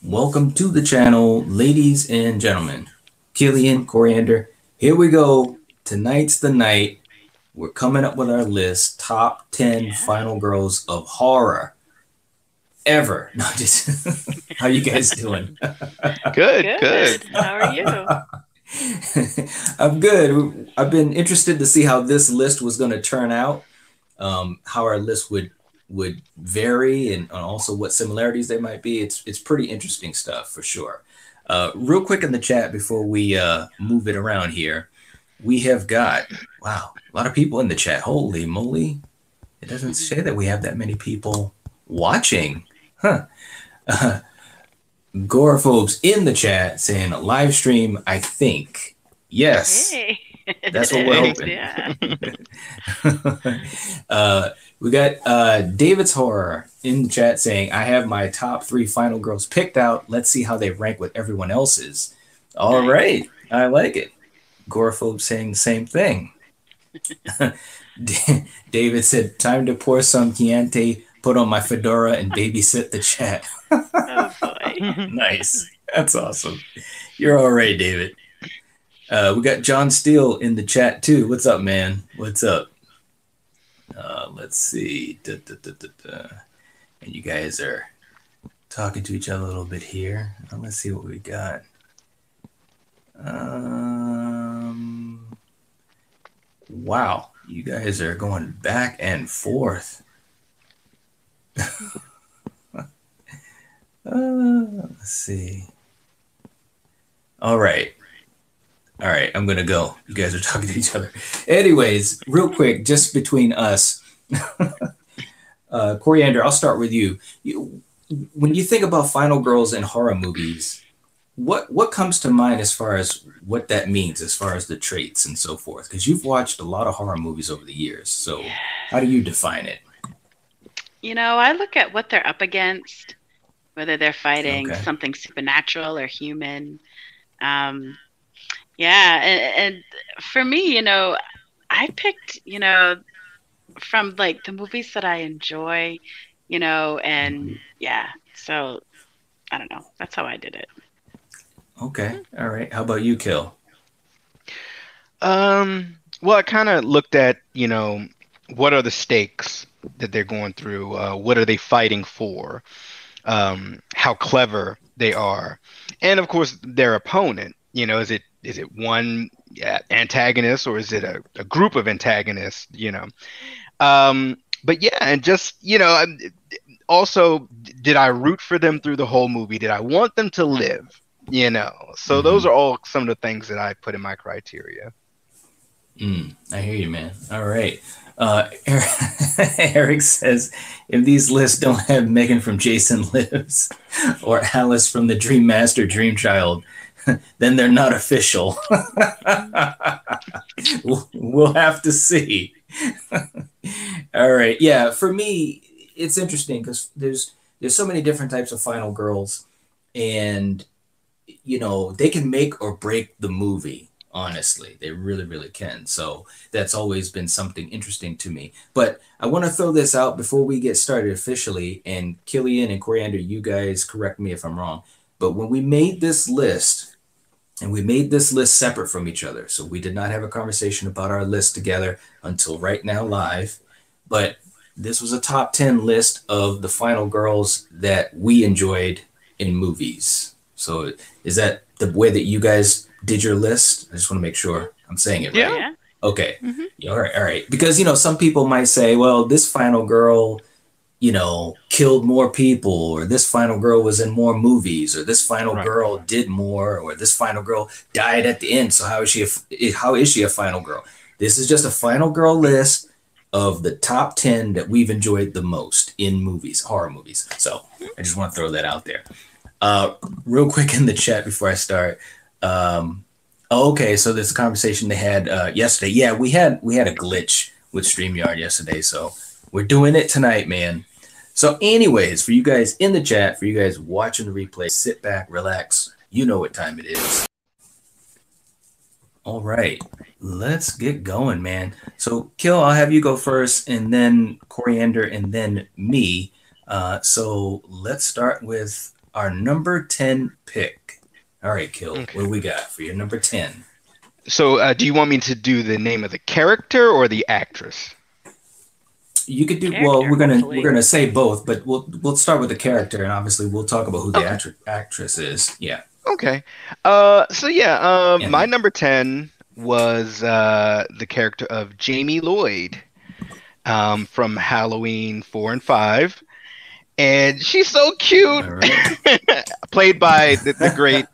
Welcome to the channel, ladies and gentlemen. Killian, Coriander, here we go. Tonight's the night. We're coming up with our list, top 10 final girls of horror ever. No, just how you guys doing? Good. How are you? I'm good. I've been interested to see how this list was going to turn out, how our list would vary, and also what similarities they might be. It's pretty interesting stuff for sure. Real quick in the chat before we move it around here, we have got wow, a lot of people in the chat. Holy moly! It doesn't say that we have that many people watching, huh? Goraphobes in the chat saying live stream. I think yes. Hey. That's what we're hoping. Yeah. We got David's Horror in the chat saying, I have my top 3 final girls picked out. Let's see how they rank with everyone else's. All right. I like it. Goraphobe saying the same thing. David said, time to pour some Chianti, put on my fedora, and babysit the chat. Oh, boy. Nice. That's awesome. You're all right, David. We got John Steele in the chat too. What's up, man? What's up? Let's see. And you guys are talking to each other a little bit here. Let's see what we got. Wow, you guys are going back and forth. Let's see. All right, I'm gonna go. You guys are talking to each other. Anyways, real quick, just between us, Coriander, I'll start with you. When you think about final girls in horror movies, what comes to mind as far as what that means, as far as the traits and so forth? Because you've watched a lot of horror movies over the years, so how do you define it? I look at what they're up against, whether they're fighting something supernatural or human. Yeah, and for me, I picked, from like the movies that I enjoy, and yeah, so I don't know. That's how I did it. Okay, all right. How about you, Kill? Well, I kind of looked at, what are the stakes that they're going through? What are they fighting for? How clever they are, and of course their opponent. Is it one antagonist, or is it a group of antagonists? But yeah, and just also, did I root for them through the whole movie? Did I want them to live? So those are all some of the things that I put in my criteria. I hear you, man. All right. Eric says, if these lists don't have Megan from Jason Lives or Alice from the Dream Master Dream Child, then they're not official. We'll have to see. All right. Yeah, for me, it's interesting because there's so many different types of final girls, and they can make or break the movie. Honestly, they really, really can. So that's always been something interesting to me. But I want to throw this out before we get started officially. And Killian and Coriander, you guys correct me if I'm wrong. But when we made this list, and we made this list separate from each other, so we did not have a conversation about our list together until right now live. But this was a top 10 list of the final girls that we enjoyed in movies. So is that the way that you guys did your list? I just want to make sure I'm saying it right. Yeah. Okay. All right. Because, some people might say, well, this final girl, killed more people, or this final girl was in more movies, or this final girl did more, or this final girl died at the end. So how is she a final girl? This is just a final girl list of the top 10 that we've enjoyed the most in movies, horror movies. So I just want to throw that out there. Real quick in the chat before I start. Okay, so this conversation they had yesterday. Yeah, we had a glitch with StreamYard yesterday, so we're doing it tonight, man. So anyways, for you guys in the chat, for you guys watching the replay, sit back, relax. You know what time it is. All right, let's get going, man. So Kill, I'll have you go first, and then Coriander, and then me. So let's start with our number 10 pick. All right, Kill, Okay. what do we got for your number 10? So, do you want me to do the name of the character or the actress? You could do well. Character, We're hopefully. gonna say both, but we'll start with the character, and obviously we'll talk about who the Okay. actress is. Yeah, Okay. So yeah, my and number 10 was the character of Jamie Lloyd from Halloween 4 and 5. And she's so cute, all right. played by the great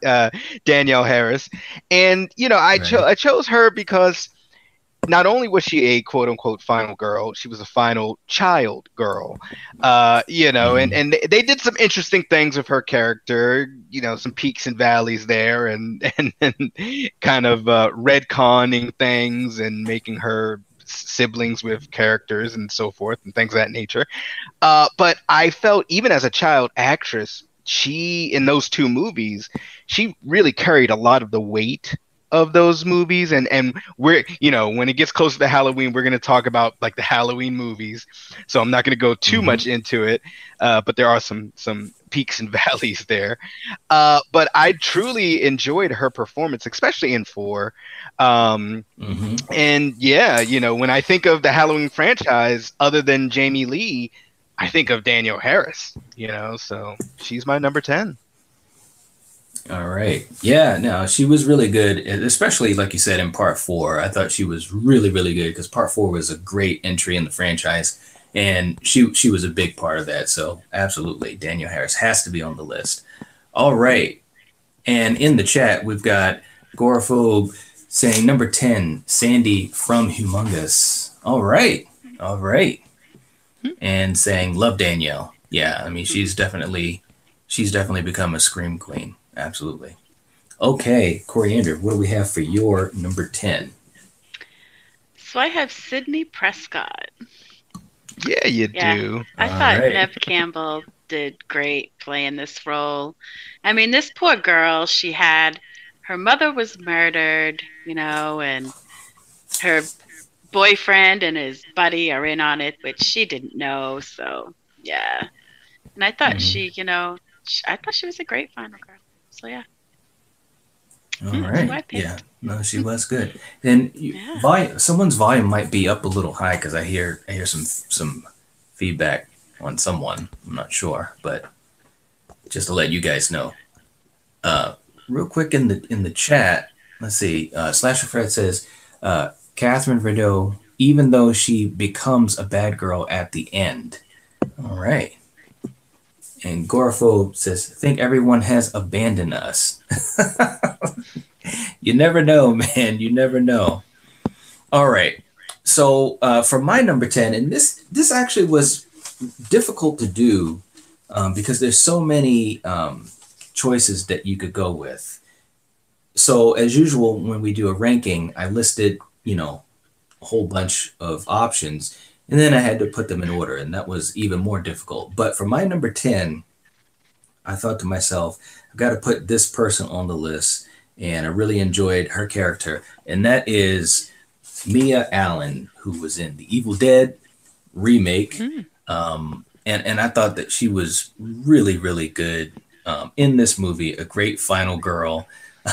Danielle Harris. And Right. I chose her because not only was she a quote unquote final girl, she was a final child girl. And Hmm. they did some interesting things with her character, some peaks and valleys there, and kind of retconning things and making her siblings with characters and so forth and things of that nature. But I felt even as a child actress, she in those two movies, she really carried a lot of the weight of those movies. And we're when it gets closer to Halloween, we're going to talk about like the Halloween movies. So I'm not going to go too Hmm. much into it, but there are some peaks and valleys there. But I truly enjoyed her performance, especially in four. Hmm. And yeah, when I think of the Halloween franchise, other than Jamie Lee, I think of Danielle Harris, so she's my number 10. All right. Yeah. No, she was really good, especially like you said in part four. I thought she was really, really good because part four was a great entry in the franchise, and she was a big part of that. So absolutely, Daniel Harris has to be on the list. All right. And in the chat, we've got Goraphobe saying number 10, Sandy from Humongous. All right. All right. And saying love Danielle. Yeah, I mean she's definitely become a scream queen. Absolutely. Okay, Coriander, what do we have for your number 10? So I have Sydney Prescott. Yeah, you Yeah, do. I All thought right. Nev Campbell did great playing this role. I mean, this poor girl, her mother was murdered, and her boyfriend and his buddy are in on it, which she didn't know. So, yeah. And I thought Mhm. I thought she was a great final girl. So, yeah, All that's who right. I Yeah. picked. No, she was good. Then Yeah. someone's volume might be up a little high because I hear some feedback on someone. I'm not sure, but just to let you guys know. Uh, Real quick in the chat, let's see. Slasher Fred says, Catherine Rideau, even though she becomes a bad girl at the end. All right. And Goraphobe says, think everyone has abandoned us. You never know, man. You never know. All right. So for my number 10, and this actually was difficult to do because there's so many choices that you could go with. So as usual, when we do a ranking, I listed, a whole bunch of options, and then I had to put them in order, and that was even more difficult. But for my number 10, I thought to myself, I've got to put this person on the list, and I really enjoyed her character, and that is Mia Allen, who was in the Evil Dead remake, Mm. and I thought that she was really, really good in this movie. A great final girl.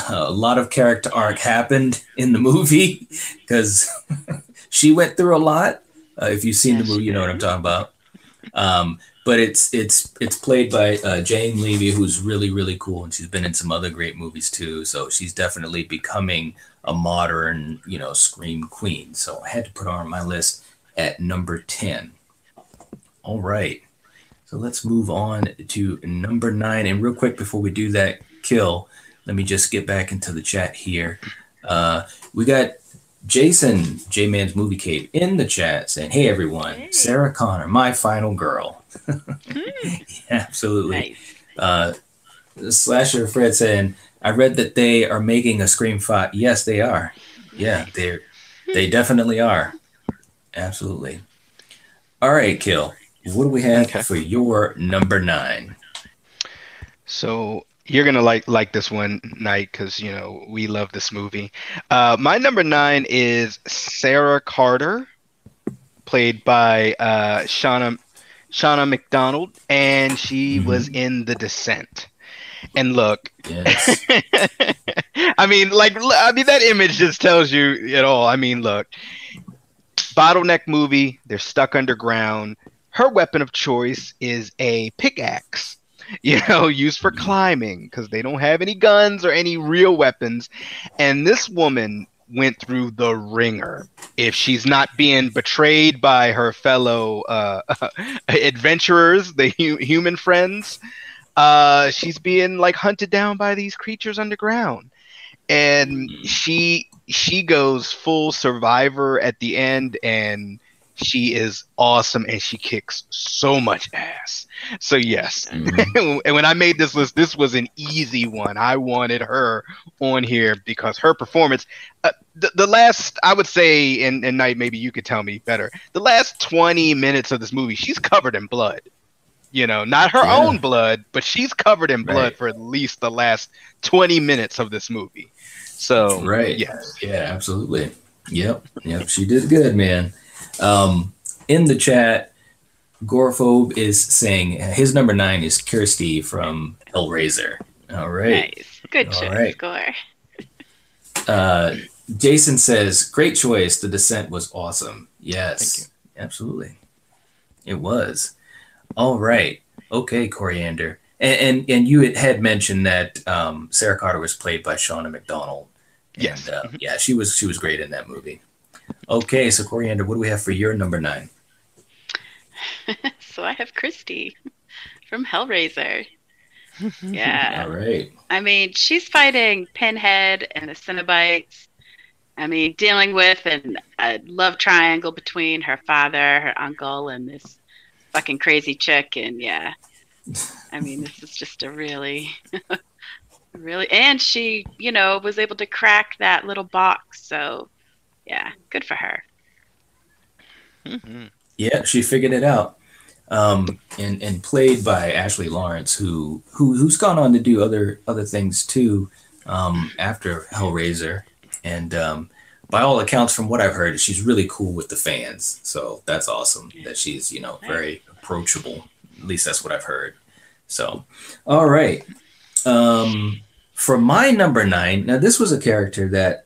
A lot of character arc happened in the movie because she went through a lot. If you've seen Yeah, the she movie, you know what I'm did. talking about. But it's played by Jane Levy, who's really really cool, and she's been in some other great movies too. So she's definitely becoming a modern, scream queen. So I had to put her on my list at number 10. All right. So let's move on to number 9. And real quick before we do that, Kill, let me just get back into the chat here. We got Jason, J Man's Movie Cave, in the chat saying, hey everyone, Hey. Sarah Connor, my final girl. Hmm. Absolutely. Nice. Uh, Slasher Fred saying, I read that they are making a Scream 5. Yes, they are. Yeah, Nice. they definitely are. Absolutely. All right, Kill. What do we have Okay. for your number 9? So you're gonna like this one, Night, because we love this movie. My number 9 is Sarah Carter, played by Shauna McDonald, and she was Mm-hmm. in The Descent. And look, Yes. that image just tells you it all. I mean, look, bottleneck movie. They're stuck underground. Her weapon of choice is a pickaxe, used for climbing because they don't have any guns or any real weapons. And this woman went through the ringer. If she's not being betrayed by her fellow adventurers, the human friends, she's being like hunted down by these creatures underground. And she goes full survivor at the end, and she is awesome, and she kicks so much ass. So yes, and when I made this list, this was an easy one. I wanted her on here because her performance, the last, I would say, and Knight, maybe you could tell me better, the last 20 minutes of this movie, she's covered in blood. Not her own blood, but she's covered in blood for at least the last 20 minutes of this movie. So yes. Yeah, absolutely. Yep, she did good, man. In the chat, Gorphobe is saying his number 9 is Kirsty from Hellraiser. All right. Nice. Good choice, Gore. Jason says, great choice. The Descent was awesome. Yes, absolutely. It was. All right. Okay, Coriander. And you had mentioned that Sarah Carter was played by Shauna McDonald. Yes. And, she was great in that movie. Okay, so Coriander, what do we have for your number 9? So I have Christy from Hellraiser. Yeah. All right. I mean, she's fighting Pinhead and the Cenobites. I mean, dealing with a love triangle between her father, her uncle, and this fucking crazy chick. And yeah, I mean, this is just a really, and she, was able to crack that little box. So yeah, good for her. Yeah, she figured it out. And played by Ashley Lawrence, who's gone on to do other things too after Hellraiser. And by all accounts, from what I've heard, she's really cool with the fans. So that's awesome that she's, very approachable. At least that's what I've heard. So, all right. For my number 9, now this was a character that,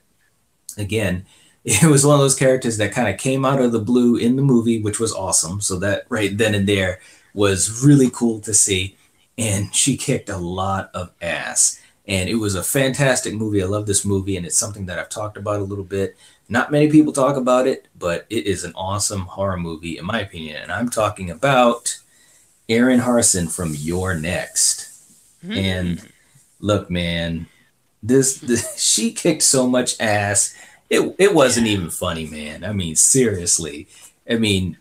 again, it was one of those characters that kind of came out of the blue in the movie, which was awesome. So that right then and there was really cool to see. And she kicked a lot of ass. And it was a fantastic movie. I love this movie, and it's something that I've talked about a little bit. Not many people talk about it, but it is an awesome horror movie, in my opinion. And I'm talking about Erin Harson from You're Next. And look, man, this she kicked so much ass. It wasn't even funny, man. I mean, seriously. I mean,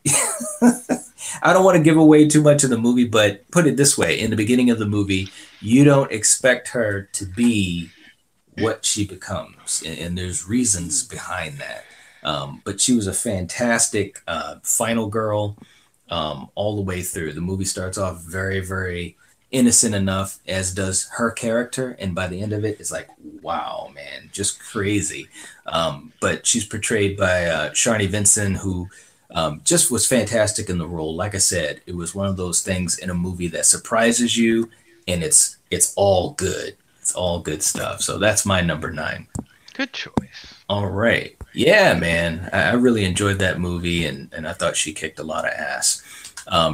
I don't want to give away too much of the movie, but put it this way. In the beginning of the movie, you don't expect her to be what she becomes. And there's reasons behind that. But she was a fantastic final girl all the way through. The movie starts off very, very innocent enough, as does her character, and by the end of it, it's like, wow, man, just crazy. But she's portrayed by Sharni Vinson, who just was fantastic in the role. Like I said, it was one of those things in a movie that surprises you, and it's all good. It's all good stuff. So that's my number 9. Good choice. All right. Yeah, man. I really enjoyed that movie, and I thought she kicked a lot of ass.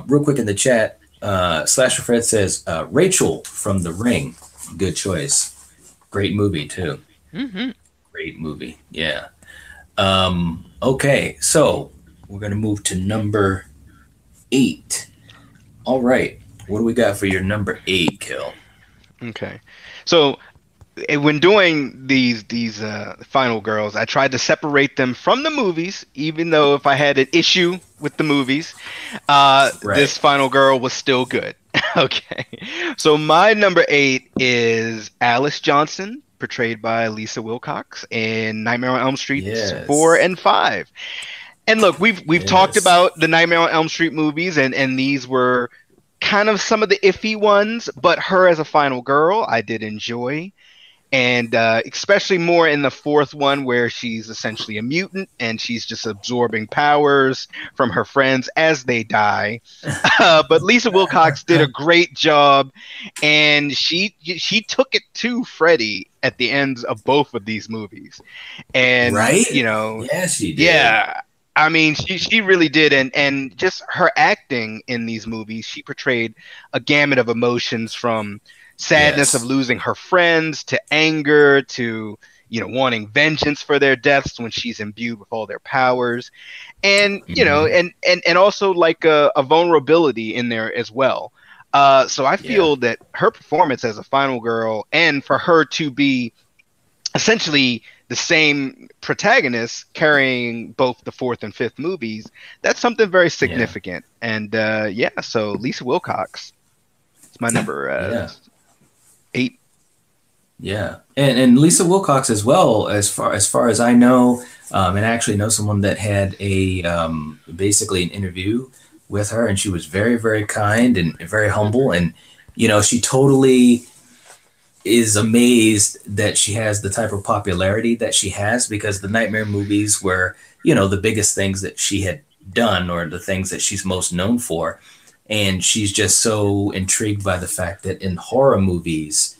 Real quick in the chat, Slasher Fred says, Rachel from The Ring. Good choice. Great movie, too. Great movie. Yeah. Okay, so we're going to move to number 8. All right. What do we got for your number 8, Kill? Okay. So when doing these final girls, I tried to separate them from the movies, even though if I had an issue with the movies, this final girl was still good. Okay. So my number 8 is Alice Johnson, portrayed by Lisa Wilcox in Nightmare on Elm Street 4 and 5. And look, we've talked about the Nightmare on Elm Street movies, and these were kind of some of the iffy ones, but her as a final girl, I did enjoy. and especially more in the fourth one where she's essentially a mutant and she's just absorbing powers from her friends as they die. But Lisa Wilcox did a great job, and she took it to Freddy at the ends of both of these movies, and Right? you know, Yeah, she did. yeah. I mean, she really did, and just her acting in these movies, she portrayed a gamut of emotions from sadness Yes. of losing her friends to anger to wanting vengeance for their deaths when she's imbued with all their powers, and Mhm. and also like a vulnerability in there as well. So I Yeah. feel that her performance as a final girl, and for her to be essentially the same protagonist carrying both the fourth and fifth movies, that's something very Yeah. significant. And yeah, so Lisa Wilcox is my number Yeah. 8. Yeah, and Lisa Wilcox as well, as far as I know, and I actually know someone that had a basically an interview with her, and she was very, very kind and very humble, and she totally is amazed that she has the type of popularity that she has because the Nightmare movies were, the biggest things that she had done or the things that she's most known for, and she's just so intrigued by the fact that in horror movies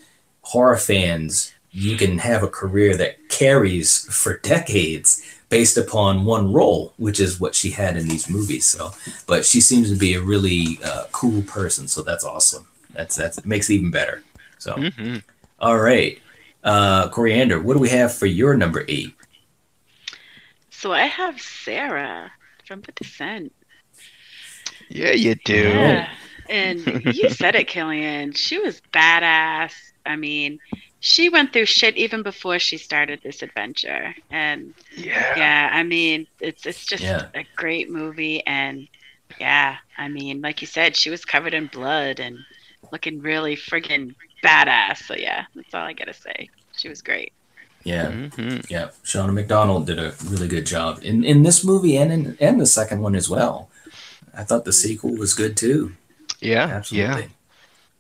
horror fans, you can have a career that carries for decades based upon one role, which is what she had in these movies. So, but she seems to be a really cool person, so that's awesome. That's it makes it even better. So, Hmm. all right, Coriander, what do we have for your number 8? So I have Sarah from The Descent. Yeah, you All do. right, Yeah. And you said it, Killian. She was badass. I mean, she went through shit even before she started this adventure. And Yeah. yeah, I mean, it's just yeah, a great movie. And yeah, I mean, like you said, she was covered in blood and looking really friggin' badass. So yeah, that's all I gotta say. She was great. yeah, Hmm. yeah. Shauna McDonald did a really good job in this movie and the second one as well. I thought the sequel was good too. Yeah, yeah. Absolutely.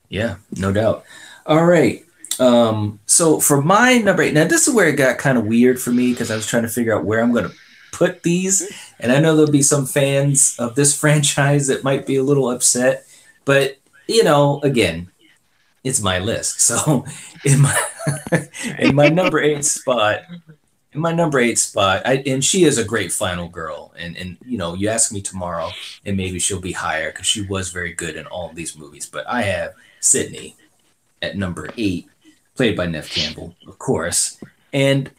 Yeah, no doubt. All right. So for my number 8, now this is where it got kind of weird for me because I was trying to figure out where I'm going to put these, and I know there'll be some fans of this franchise that might be a little upset, but again, it's my list. So in my in my number 8 spot, and she is a great final girl, and you ask me tomorrow, and maybe she'll be higher because she was very good in all of these movies. But I have Sydney at number 8, played by Nev Campbell, of course. And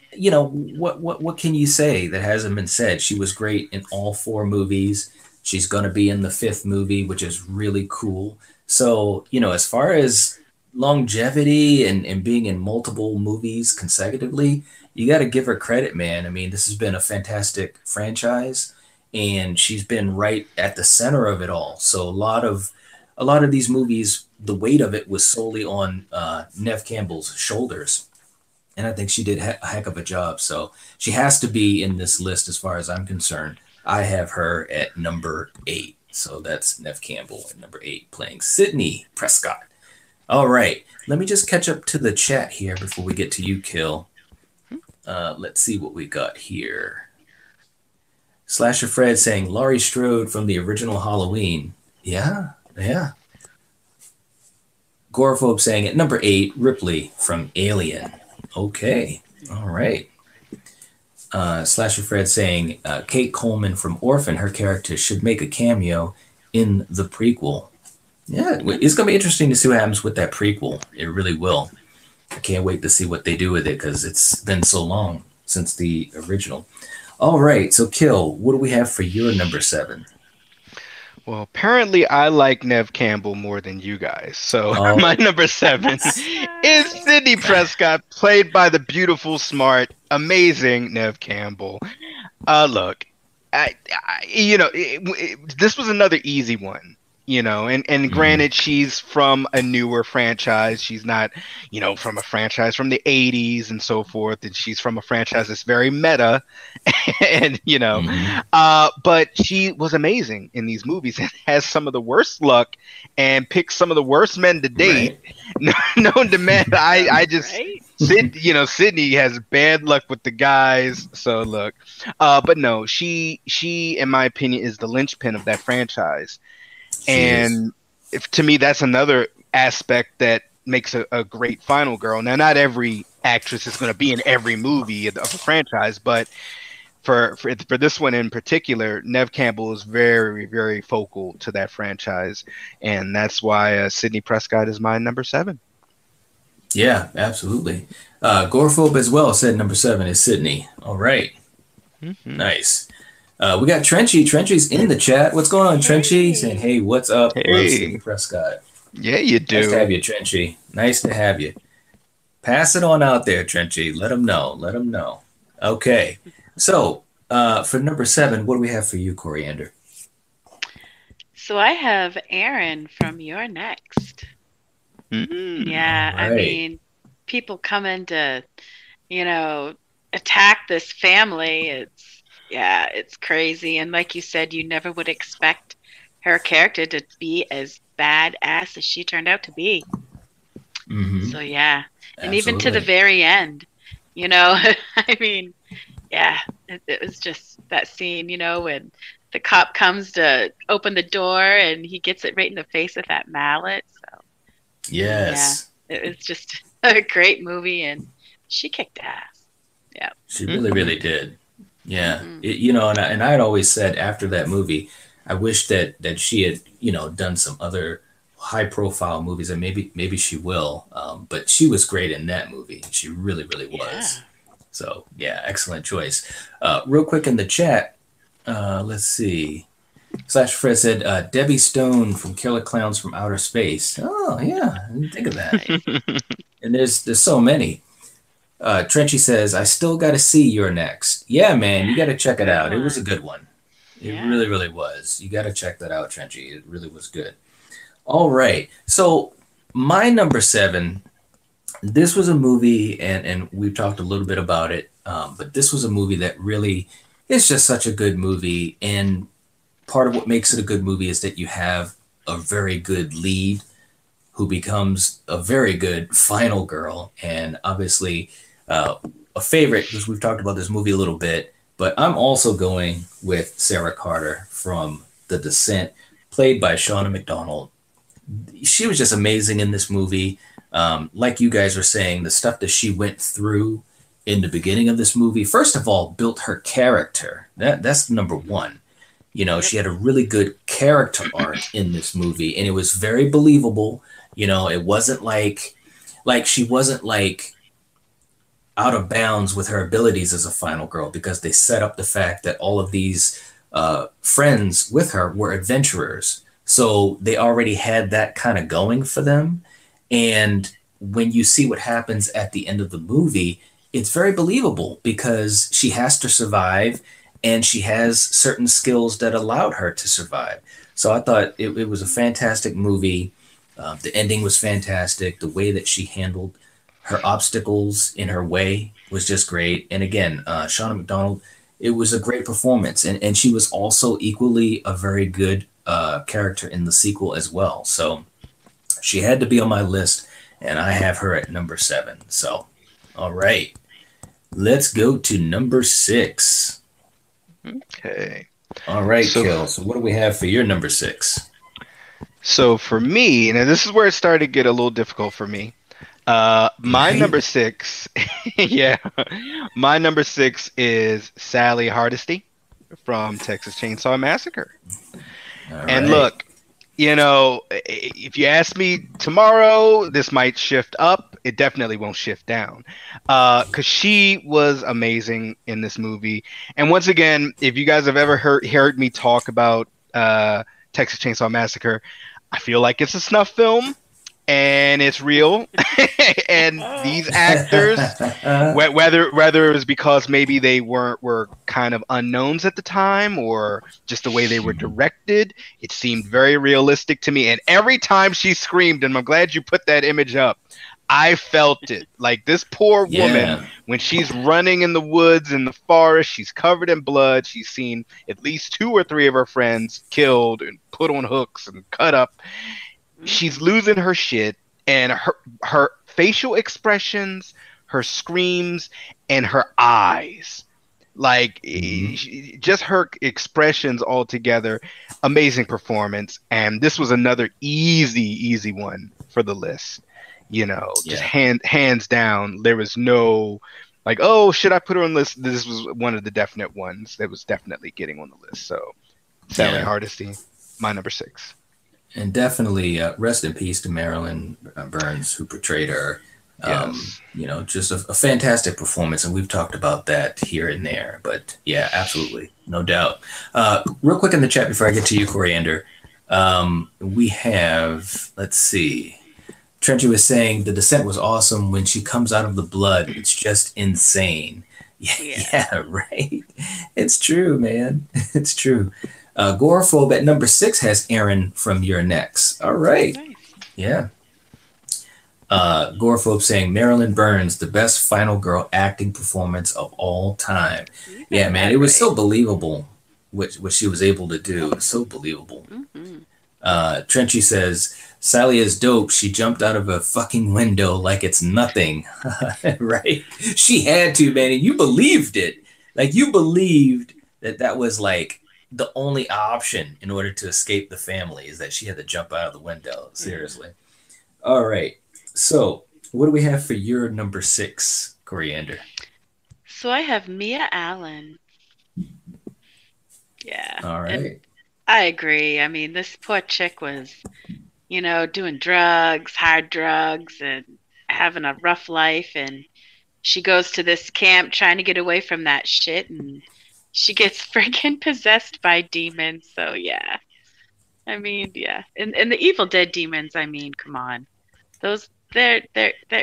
what can you say that hasn't been said? She was great in all 4 movies. She's going to be in the 5th movie, which is really cool. So as far as longevity and being in multiple movies consecutively, you got to give her credit, man. I mean, this has been a fantastic franchise, and she's been right at the center of it all. So a lot of these movies, the weight of it was solely on Nev Campbell's shoulders, and I think she did a heck of a job. So she has to be in this list as far as I'm concerned. I have her at number 8. So that's Nev Campbell at number 8, playing Sydney Prescott. All right, let me just catch up to the chat here before we get to you, Kill. Let's see what we got here. Slasher Fred saying Laurie Strode from the original Halloween. Yeah, yeah. Gorophobe saying at number 8, Ripley from Alien. Okay, all right. Slasher Fred saying Kate Coleman from Orphan, her character should make a cameo in the prequel. Yeah, it's going to be interesting to see what happens with that prequel. It really will. I can't wait to see what they do with it because it's been so long since the original. All right, so Kill, what do we have for your number 7? Well, apparently I like Nev Campbell more than you guys. So my Oh, number 7 is Sydney Prescott, played by the beautiful, smart, amazing Nev Campbell. Look, this was another easy one. And mhm. granted, she's from a newer franchise. She's not, from a franchise from the 80s and so forth. And she's from a franchise that's very meta. and, Mhm. but she was amazing in these movies and has some of the worst luck and picks some of the worst men to date Right. known to men. I just, Right? Sydney has bad luck with the guys. So look, but no, she, in my opinion, is the linchpin of that franchise. She is. And to me, that's another aspect that makes a great final girl. Now, not every actress is going to be in every movie of a franchise, but for this one in particular, Neve Campbell is very, very focal to that franchise, and that's why Sidney Prescott is my number 7. Yeah, absolutely. Gorephobe as well said number 7 is Sydney. All right. Mm-hmm. Nice. We got Trenchy. Trenchy's in the chat. What's going on, Trenchy? Saying, hey, what's up? Hey. Love Sydney Prescott. Yeah, you do. Nice to have you, Trenchy. Nice to have you. Pass it on out there, Trenchy. Let them know. Let them know. Okay. So for number 7, what do we have for you, Coriander? So I have Aaron from You're Next. Mm-hmm. Yeah, Right. I mean, people coming to, attack this family. It's crazy. And like you said, you never would expect her character to be as badass as she turned out to be. Mm-hmm. So yeah, and even to the very end, I mean, yeah, it was just that scene, when the cop comes to open the door and he gets it right in the face with that mallet. So Yes. yeah, it was just a great movie, and she kicked ass. Yeah, She really, really did. Yeah. Mhm. And I had always said after that movie, I wish that she had, done some other high profile movies, and maybe she will. But she was great in that movie. She really, really was. Yeah. So yeah, excellent choice. Real quick in the chat, let's see. Slash Fred said Debbie Stone from Killer Clowns from Outer Space. Oh yeah, I didn't think of that. And there's so many. Trenchy says, I still got to see You're Next. Yeah, man, you got to check it Good out. It was a one. good one. It Yeah. really, really was. You got to check that out, Trenchy. It really was good. All right. So my number 7, this was a movie, and we've talked a little bit about it, but this was a movie that really is just such a good movie. And part of what makes it a good movie is that you have a very good lead who becomes a very good final girl. And obviously, a favorite, because we've talked about this movie a little bit, but I'm also going with Sarah Carter from The Descent, played by Shauna Macdonald. She was just amazing in this movie. Like you guys were saying, the stuff that she went through in the beginning of this movie, first of all, built her character. That's number 1. Yep. She had a really good character arc in this movie, and it was very believable. It wasn't like she wasn't like out of bounds with her abilities as a final girl, because they set up the fact that all of these friends with her were adventurers. So they already had that kind of going for them. And when you see what happens at the end of the movie, it's very believable because she has to survive, and she has certain skills that allowed her to survive. So I thought it was a fantastic movie. The ending was fantastic. The way that she handled her obstacles in her way was just great. And again, Shauna Macdonald, it was a great performance. And she was also equally a very good character in the sequel as well. So she had to be on my list, and I have her at number 7. So, all right. Let's go to number 6. Okay. All right, So- Kill. So what do we have for your number 6? So for me, and this is where it started to get a little difficult for me. My Right. number 6, yeah, my number 6 is Sally Hardesty from Texas Chainsaw Massacre. All And right. look, if you ask me tomorrow, this might shift up. It definitely won't shift down, because she was amazing in this movie. And once again, if you guys have ever heard me talk about Texas Chainsaw Massacre, I feel like it's a snuff film, and it's real. And these actors, whether it was because maybe they were kind of unknowns at the time, or just the way they were directed, it seemed very realistic to me. And every time she screamed, and I'm glad you put that image up, I felt it. Like, this poor woman, when she's running in the woods, in the forest, she's covered in blood. She's seen at least 2 or 3 of her friends killed and put on hooks and cut up. She's losing her shit, and her facial expressions, her screams, and her eyes. Like just her expressions altogether, amazing performance. And this was another easy one for the list. Just hands down. There was no like, oh, should I put her on the list? This was one of the definite ones that was definitely getting on the list. So Sally Hardesty, my number 6. And definitely rest in peace to Marilyn Burns, who portrayed her. Yes. Just a fantastic performance, and we've talked about that here and there. But yeah, absolutely, no doubt. Real quick in the chat before I get to you, Coriander, we have, let's see. Trenchy was saying the descent was awesome. When she comes out of the blood, it's just insane. Yeah, right. It's true, man. It's true. Agoraphobe at number 6 has Aaron from Your Next. All right. Nice. Yeah. Agoraphobe saying Marilyn Burns, the best final girl acting performance of all time. Yeah, man. It was so believable what she was able to do. It was so believable. Mm-hmm. Trenchy says, Sally is dope. She jumped out of a fucking window like it's nothing. Right? She had to, man. And you believed it. Like, you believed that was like the only option in order to escape the family, is that she had to jump out of the window. Seriously. Mm-hmm. All right. So what do we have for your number 6, Coriander? So I have Mia Allen. Yeah. All right. And I agree. I mean, this poor chick was, doing drugs, hard drugs, and having a rough life. And she goes to this camp trying to get away from that shit. And she gets freaking possessed by demons. So, yeah. I mean, yeah. And the Evil Dead demons, I mean, come on. They're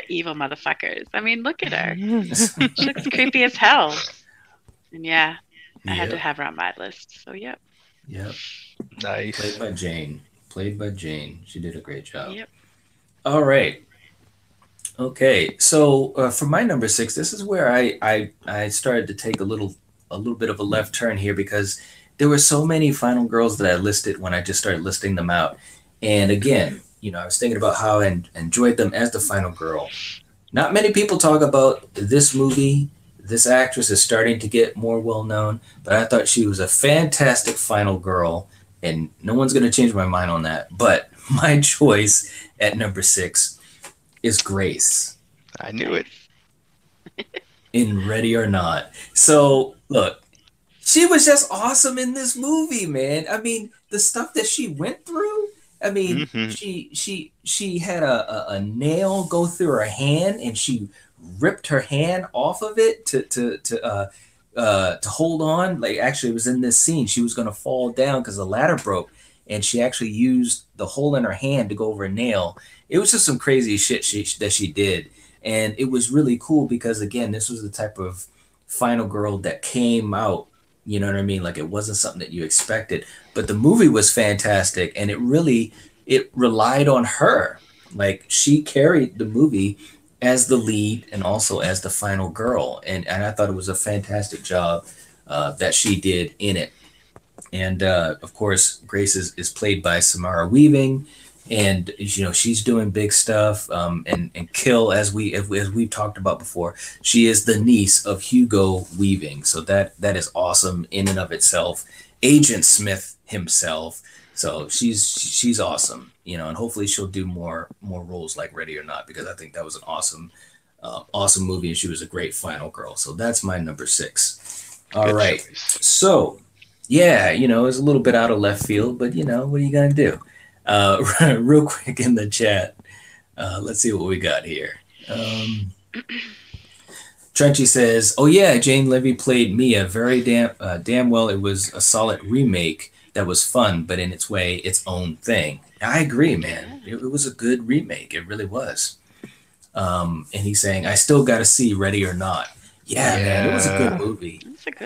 evil motherfuckers. I mean, look at her. She looks creepy as hell. And yeah, I had to have her on my list. So, yep. Yep. Nice. Played by Jane. She did a great job. Yep. All right. Okay. So for my number 6, this is where I started to take a little bit of a left turn here, because there were so many final girls that I listed when I just started listing them out. And again, I was thinking about how I enjoyed them as the final girl. Not many people talk about this movie. This actress is starting to get more well-known, but I thought she was a fantastic final girl, and no one's going to change my mind on that. But my choice at number 6 is Grace. I knew it. In Ready or Not. So, look, she was just awesome in this movie, man. I mean, the stuff that she went through, I mean, she had a nail go through her hand, and she ripped her hand off of it to hold on. Like, actually, it was in this scene. She was going to fall down because the ladder broke, and she actually used the hole in her hand to go over a nail. It was just some crazy shit that she did, and it was really cool because, again, this was the type of final girl that came out. You know what I mean? Like, it wasn't something that you expected, but the movie was fantastic, and it relied on her. Like, she carried the movie as the lead and also as the final girl, and I thought it was a fantastic job that she did in it. And of course, Grace is played by Samara Weaving, and she's doing big stuff. And Kill, as we've talked about before, she is the niece of Hugo Weaving, so that is awesome in and of itself. Agent Smith himself, so she's awesome, and hopefully she'll do more roles like Ready or Not, because I think that was an awesome movie, and she was a great final girl. So that's my number 6. All right, so yeah, it's a little bit out of left field, but what are you gonna do? Real quick in the chat, let's see what we got here. Trenchy says, "Oh yeah, Jane Levy played Mia very damn well. It was a solid remake that was fun, but in its way, its own thing." I agree, man. It was a good remake. It really was. And he's saying, "I still got to see Ready or Not." Yeah, man, it was a good movie.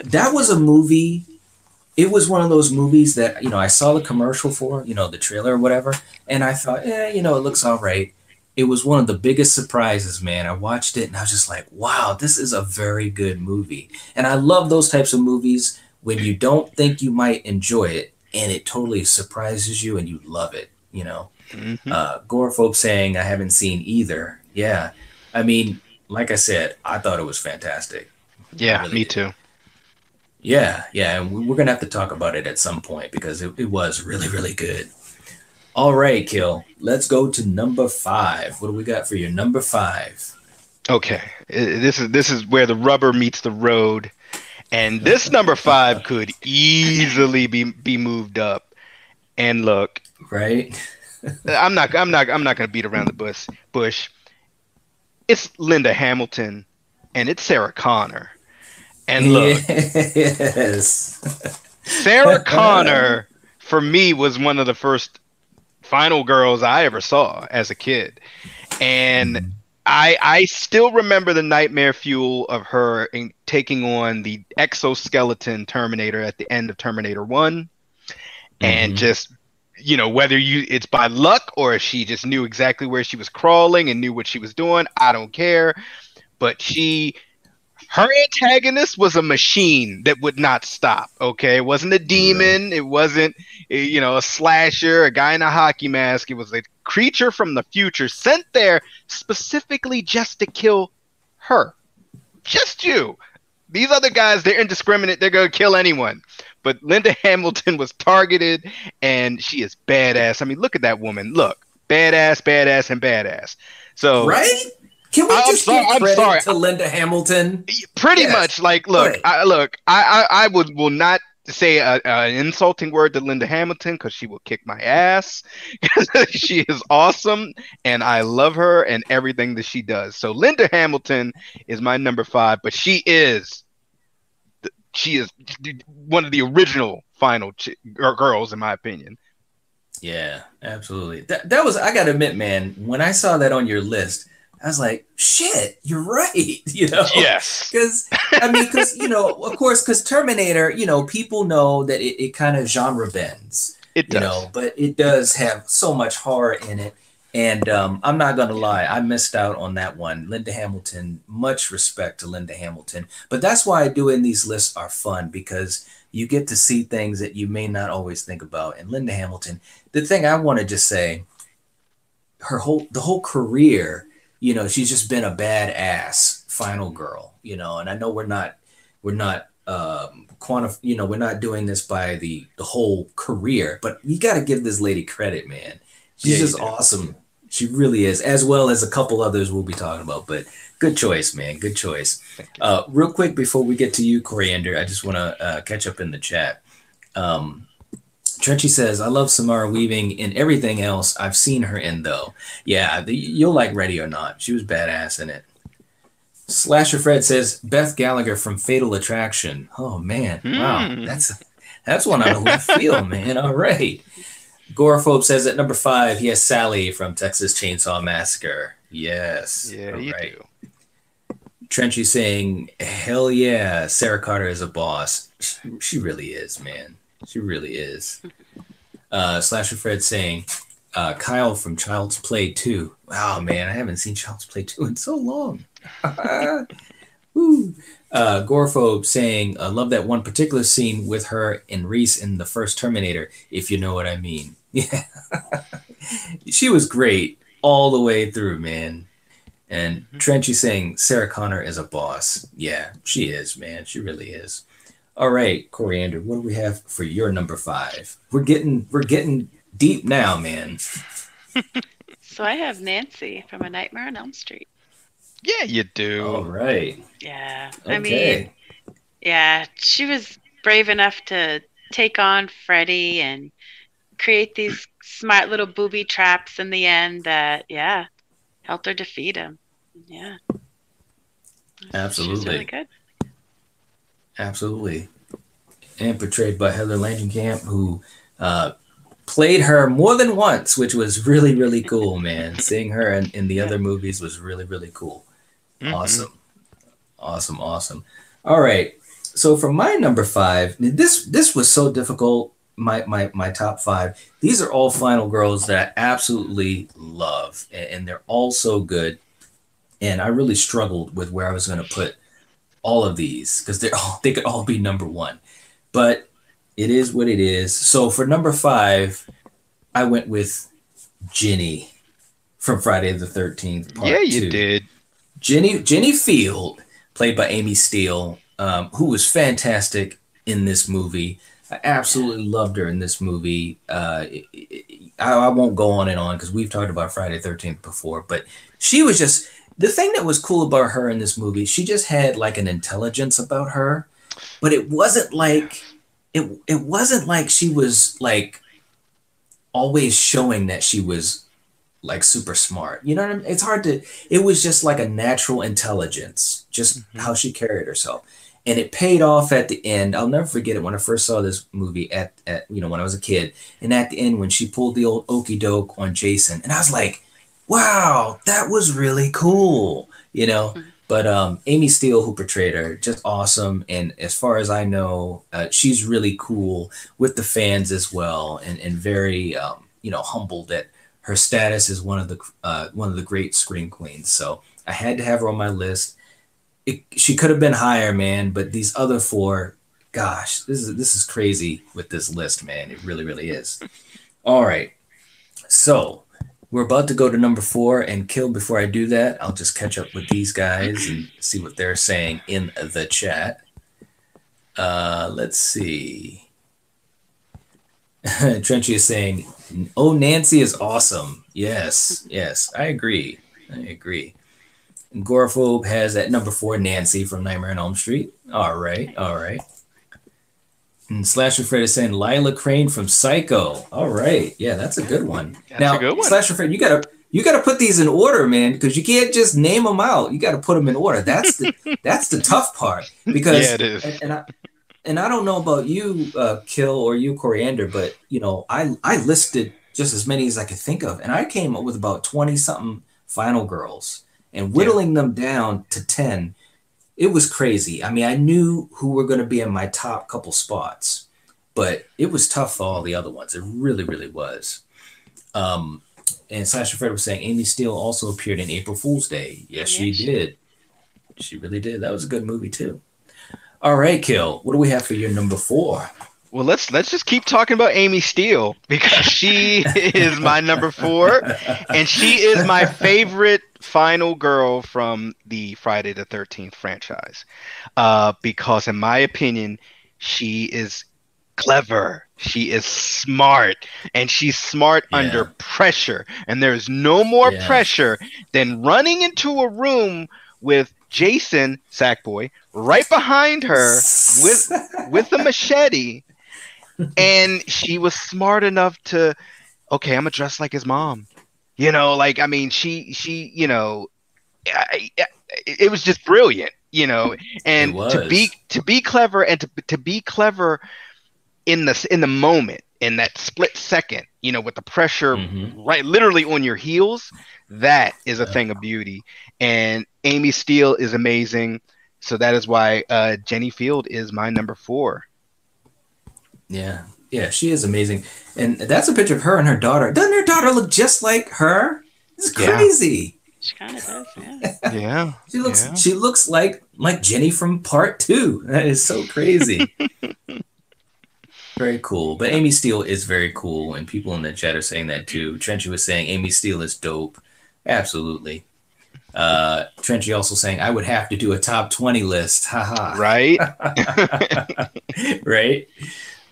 That was a movie. It was one of those movies that, I saw the commercial for, the trailer or whatever, and I thought, it looks all right. It was one of the biggest surprises, man. I watched it and I was just like, wow, this is a very good movie. And I love those types of movies when you don't think you might enjoy it and it totally surprises you and you love it, Agoraphobe saying, I haven't seen either. Yeah. I mean, like I said, I thought it was fantastic. I Yeah, really me did. too. Yeah, yeah, and we're gonna have to talk about it at some point because it was really, really good. All right, Kill. Let's go to number five. What do we got for your number five? Okay, this is where the rubber meets the road, and this number five could easily be moved up. And look, Right? I'm not gonna beat around the bush. It's Linda Hamilton, and it's Sarah Connor. And look, Yes. Sarah Connor for me was one of the first final girls I ever saw as a kid, and I still remember the nightmare fuel of her taking on the exoskeleton Terminator at the end of Terminator 1, and Mhm. just whether it's by luck or she just knew exactly where she was crawling and knew what she was doing, I don't care. But her antagonist was a machine that would not stop. Okay, it wasn't a Right. demon, it wasn't a slasher, a guy in a hockey mask. It was a creature from the future sent there specifically just to kill her, just you. These other guys, they're indiscriminate, they're gonna kill anyone. But Linda Hamilton was targeted, and she is badass. I mean, look at that woman. Look, badass, badass, and badass. So Right? Can we I'm just sorry. give I'm sorry. credit to Linda Hamilton? Pretty Yes. much, like, Go look, ahead. I will not say an insulting word to Linda Hamilton because she will kick my ass. She is awesome, and I love her and everything that she does. So Linda Hamilton is my number five, but she is one of the original final girls, in my opinion. Yeah, absolutely. That was, I gotta admit, man, when I saw that on your list, I was like, shit, you're right, Yes, Because I mean, because of course, because Terminator, people know that it kind of genre bends, it does. but it does have so much horror in it. And I'm not gonna lie, I missed out on that one. Linda Hamilton, much respect to Linda Hamilton, but that's why doing these lists are fun because you get to see things that you may not always think about. And Linda Hamilton, the thing I want to just say, the whole career, she's just been a badass final girl, and I know we're not we're not doing this by the whole career, but you got to give this lady credit, man. Yeah, She's you just do. awesome. She really is, as well as a couple others we'll be talking about. But good choice, man. Good choice. Thank you. Real quick before we get to you, Coriander, I just want to catch up in the chat. Um, Trenchy says, I love Samara Weaving in everything else I've seen her in, though. Yeah, you'll like Ready or Not. She was badass in it. Slasher Fred says, Beth Gallagher from Fatal Attraction. Oh, man. Wow. Hmm. That's one out of left field, man. All right. Gorophobe says at number five, he has Sally from Texas Chainsaw Massacre. Yes. Yeah, All you right. do. Trenchy saying, hell yeah, Sarah Carter is a boss. She really is, man. She really is. Slasher Fred saying, Kyle from Child's Play 2. Wow, man, I haven't seen Child's Play 2 in so long. Woo. Gorphobe saying, love that one particular scene with her and Reese in the first Terminator, if you know what I mean. Yeah. She was great all the way through, man. And Trenchy saying, Sarah Connor is a boss. Yeah, she is, man. She really is. All right, Coriander, what do we have for your number five? We're getting deep now, man. So I have Nancy from A Nightmare on Elm Street. Yeah, you do. All right. Yeah. I mean, Okay. yeah, she was brave enough to take on Freddy and create these smart little booby traps in the end that, yeah, helped her defeat him. Yeah. She was Absolutely. really good. Absolutely. And portrayed by Heather Langenkamp, who played her more than once, which was really, really cool, man. Seeing her in the Yeah. other movies was really, really cool. Mhm. Awesome. Awesome. Awesome. All right. So for my number five, this was so difficult. My top five. These are all final girls that I absolutely love, and they're all so good. And I really struggled with where I was going to put all of these because they could all be number one. But it is what it is. So for number five, I went with Ginny from Friday the 13th, Yeah, part you two. did. Jenny Field, played by Amy Steele, who was fantastic in this movie. I Yeah. absolutely loved her in this movie. I won't go on and on because we've talked about Friday the 13th before, but she was just the thing that was cool about her in this movie. She just had like an intelligence about her, but it wasn't like she was like always showing that she was like super smart. You know what I mean? It's hard to, it was just like a natural intelligence, just Hmm. how she carried herself. And it paid off at the end. I'll never forget it when I first saw this movie when I was a kid. And at the end, when she pulled the old okey doke on Jason, and I was like, wow, that was really cool, you know? Mhm. But Amy Steele, who portrayed her, just awesome. And as far as I know, she's really cool with the fans as well, and very humbled that her status is one of the great screen queens. So I had to have her on my list. She could have been higher, man, but these other four, gosh, this is crazy with this list, man. It really, really is. All right, so we're about to go to number four, and Kill. Before I do that, I'll just catch up with these guys and see what they're saying in the chat. Let's see. Trenchy is saying, "Oh, Nancy is awesome." Yes, yes, I agree. I agree. Agoraphobe has at number four Nancy from Nightmare on Elm Street. All right, all Nice. right. And Slasher Fred is saying Lila Crane from Psycho. All right, yeah, that's a good one. That's a Now, good one. Slasher Fred, you gotta put these in order, man, because you can't just name them out. You got to put them in order. That's the tough part Yeah, because it is. and I don't know about you, Kill, or you, Coriander, but I listed just as many as I could think of, and I came up with about 20 something Final Girls, and Yeah. whittling them down to 10. It was crazy. I mean, I knew who were going to be in my top couple spots, but it was tough for all the other ones. It really, really was. Um, and Slasher Fred was saying Amy Steele also appeared in April Fool's Day. Yes, she Yes, she did. did. She really did. That was a good movie too. All right, Kill. What do we have for your number four? Well, let's just keep talking about Amy Steele because she is my number four, and she is my favorite final girl from the Friday the 13th franchise. Because in my opinion, she is clever, she is smart, and she's smart under Yeah, pressure. And there's no more yeah. pressure than running into a room with Jason Sackboy right behind her with a machete, and she was smart enough to, okay, I'm gonna dress like his mom. Like, I mean, it was just brilliant. It And to be was. to be clever, and to be clever in the moment, in that split second, with the pressure Hmm. right literally on your heels, that is a Yeah, thing of beauty. And Amy Steele is amazing. So that is why Jenny Field is my number four. yeah, yeah. She is amazing, and that's a picture of her and her daughter. Doesn't her daughter look just like her? It's Yeah, crazy. She kind of does. Yeah. yeah, She looks yeah. she looks like Jenny from Part Two. That is so crazy. Very cool. But Amy Steele is very cool, and people in the chat are saying that too. Trenchy was saying Amy Steele is dope. Absolutely. Trenchy also saying I would have to do a top 20 list. Haha. Right. Right?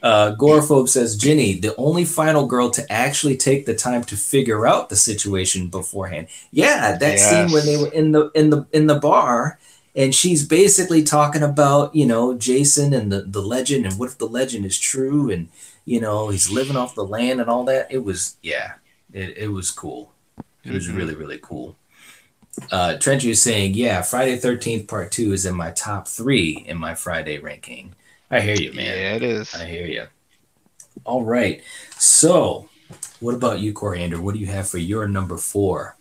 Gorophobe says Ginny, the only final girl to actually take the time to figure out the situation beforehand. Yeah, that scene when they Yes. were in the bar, and she's basically talking about Jason and the legend, and what if the legend is true, and he's living off the land and all that. It was, yeah, it was cool. It was Hmm. really, really cool. Trenchy is saying, yeah, Friday 13th Part 2 is in my top three in my Friday ranking. I hear you, man. Yeah, it I is. hear you. All right. So, what about you, Coriander? What do you have for your number four?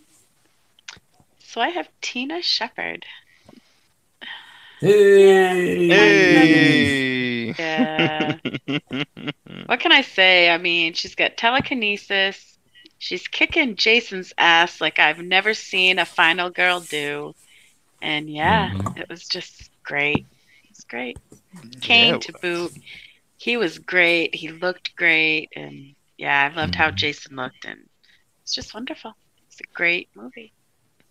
So I have Tina Shepard. Yeah, I love it. Hey! Hey. Yeah. What can I say? I mean, she's got telekinesis. She's kicking Jason's ass like I've never seen a final girl do. And yeah, Hmm. it was just great. It's great. Yeah, Kane it to was. boot. He was great. He looked great. And yeah, I loved how Hmm. Jason looked. And it's just wonderful. It's a great movie.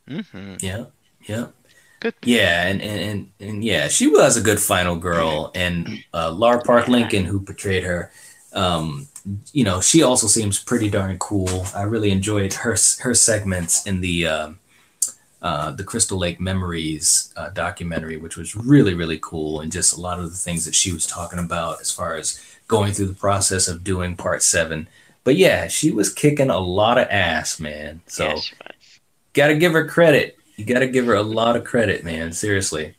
Hmm. Yeah. Yep. Good. Yeah, and yeah, she was a good final girl. And Lara Park Yeah. Lincoln, who portrayed her, um, she also seems pretty darn cool. I really enjoyed her segments in the Crystal Lake Memories documentary, which was really, really cool. And just a lot of the things that she was talking about as far as going through the process of doing part 7. But yeah, she was kicking a lot of ass, man. So Yeah, she was. got to give her credit. You got to give her a lot of credit, man. Seriously.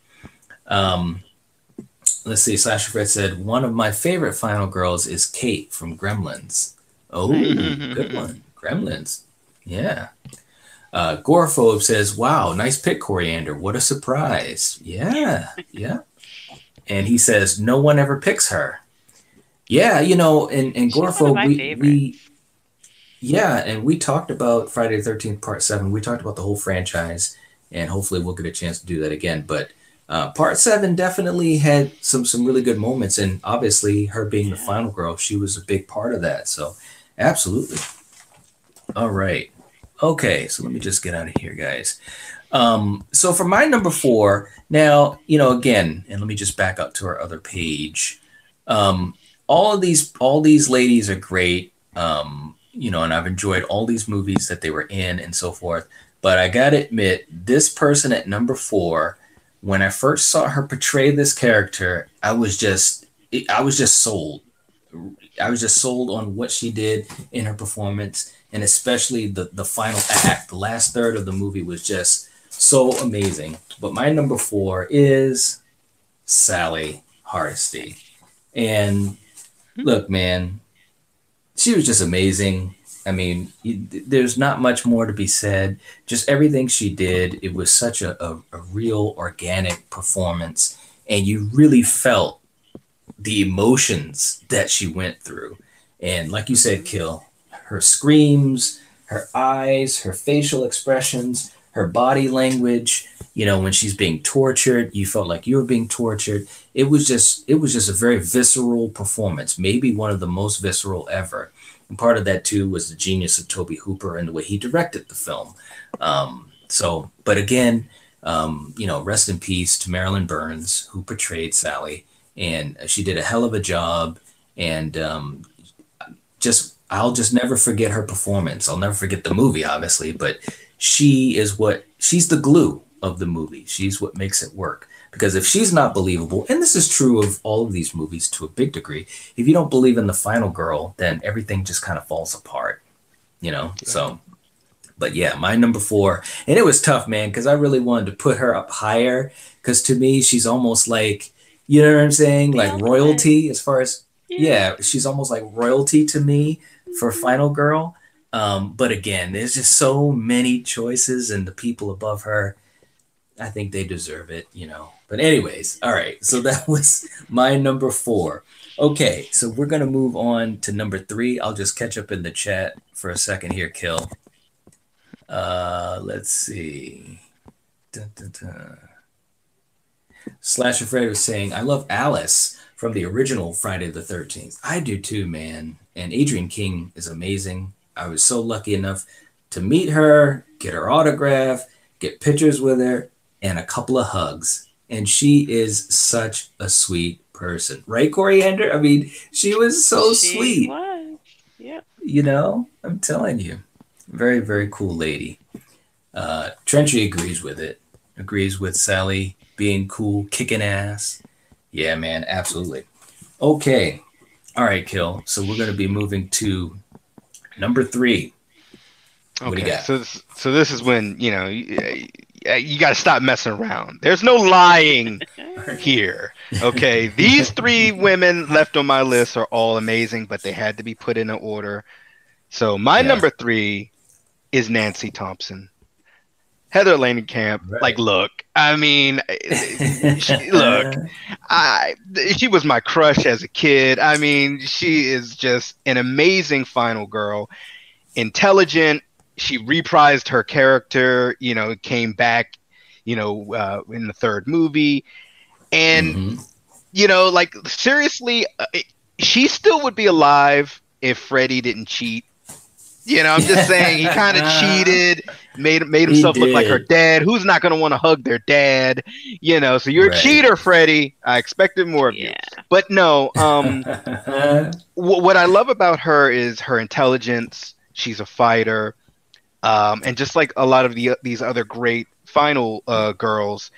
Um, let's see. Slasher Fred said, one of my favorite final girls is Kate from Gremlins. Oh, good one. Gremlins. Yeah. Gorephobe says, wow, nice pick, Coriander. What a surprise. Yeah, yeah. And he says, no one ever picks her. Yeah, and She's one of Gorephobe, my we favorites. yeah, and we talked about Friday the 13th Part 7. We talked about the whole franchise, and hopefully we'll get a chance to do that again. But Part 7 definitely had some really good moments, and obviously her being the Yeah. final girl, she was a big part of that. So absolutely. All right. Okay, so let me just get out of here, guys. So for my number 4, now, again, and let me just back up to our other page. Um, all these ladies are great. And I've enjoyed all these movies that they were in and so forth. But I gotta admit, this person at number 4, when I first saw her portray this character, I was just sold. I was just sold on what she did in her performance, and especially the final act, the last third of the movie was just so amazing. But my number 4 is Sally Hardesty. And look, man, she was just amazing. I mean, there's not much more to be said. Just everything she did, it was such a real organic performance, and you really felt the emotions that she went through. And like you said, Kill, her screams, her eyes, her facial expressions, her body language, when she's being tortured, you felt like you were being tortured. It was just a very visceral performance, maybe one of the most visceral ever. And part of that too was the genius of Toby Hooper and the way he directed the film. But again, rest in peace to Marilyn Burns, who portrayed Sally, and she did a hell of a job. And I'll just never forget her performance. I'll never forget the movie, obviously, but she's the glue of the movie. She's what makes it work. Because if she's not believable, and this is true of all of these movies to a big degree, if you don't believe in the final girl, then everything just kind of falls apart, So, but yeah, my number 4, and it was tough, man, because I really wanted to put her up higher. Because to me, she's almost like, you know what I'm saying, The like ultimate. royalty as far as Yeah. yeah, she's almost like royalty to me for final girl. But again, there's just so many choices, and the people above her, I think they deserve it. But anyways, all right. So that was my number 4. Okay, so we're gonna move on to number 3. I'll just catch up in the chat for a second here, Kill. Let's see. Dun, dun, dun. Slasher Fred was saying, I love Alice from the original Friday the 13th. I do too, man. And Adrienne King is amazing. I was so lucky enough to meet her, get her autograph, get pictures with her, and a couple of hugs. And she is such a sweet person. Right, Coriander? I mean, she was so She sweet. was. Yep. I'm telling you. Very, very cool lady. Trenchy agrees with it. Agrees with Sally being cool, kicking ass. Yeah, man, absolutely. Okay. All right, Kill. So we're going to be moving to number 3. What do you Okay, got? so this is when you got to stop messing around. There's no lying here. Okay, these 3 women left on my list are all amazing, but they had to be put in an order. So my Yeah. number 3 is Nancy Thompson. Heather Langenkamp. Right. Like, look, I mean, look, she was my crush as a kid. I mean, she is just an amazing final girl, intelligent. She reprised her character, came back, in the 3rd movie. And, like, seriously, she still would be alive if Freddie didn't cheat. I'm just saying he kind of cheated, made He himself look like her did. dad. Who's not going to want to hug their dad? So you're a Right. cheater, Freddie. I expected more of you. Yeah. But no, what I love about her is her intelligence. She's a fighter. And just like a lot of these other great final girls,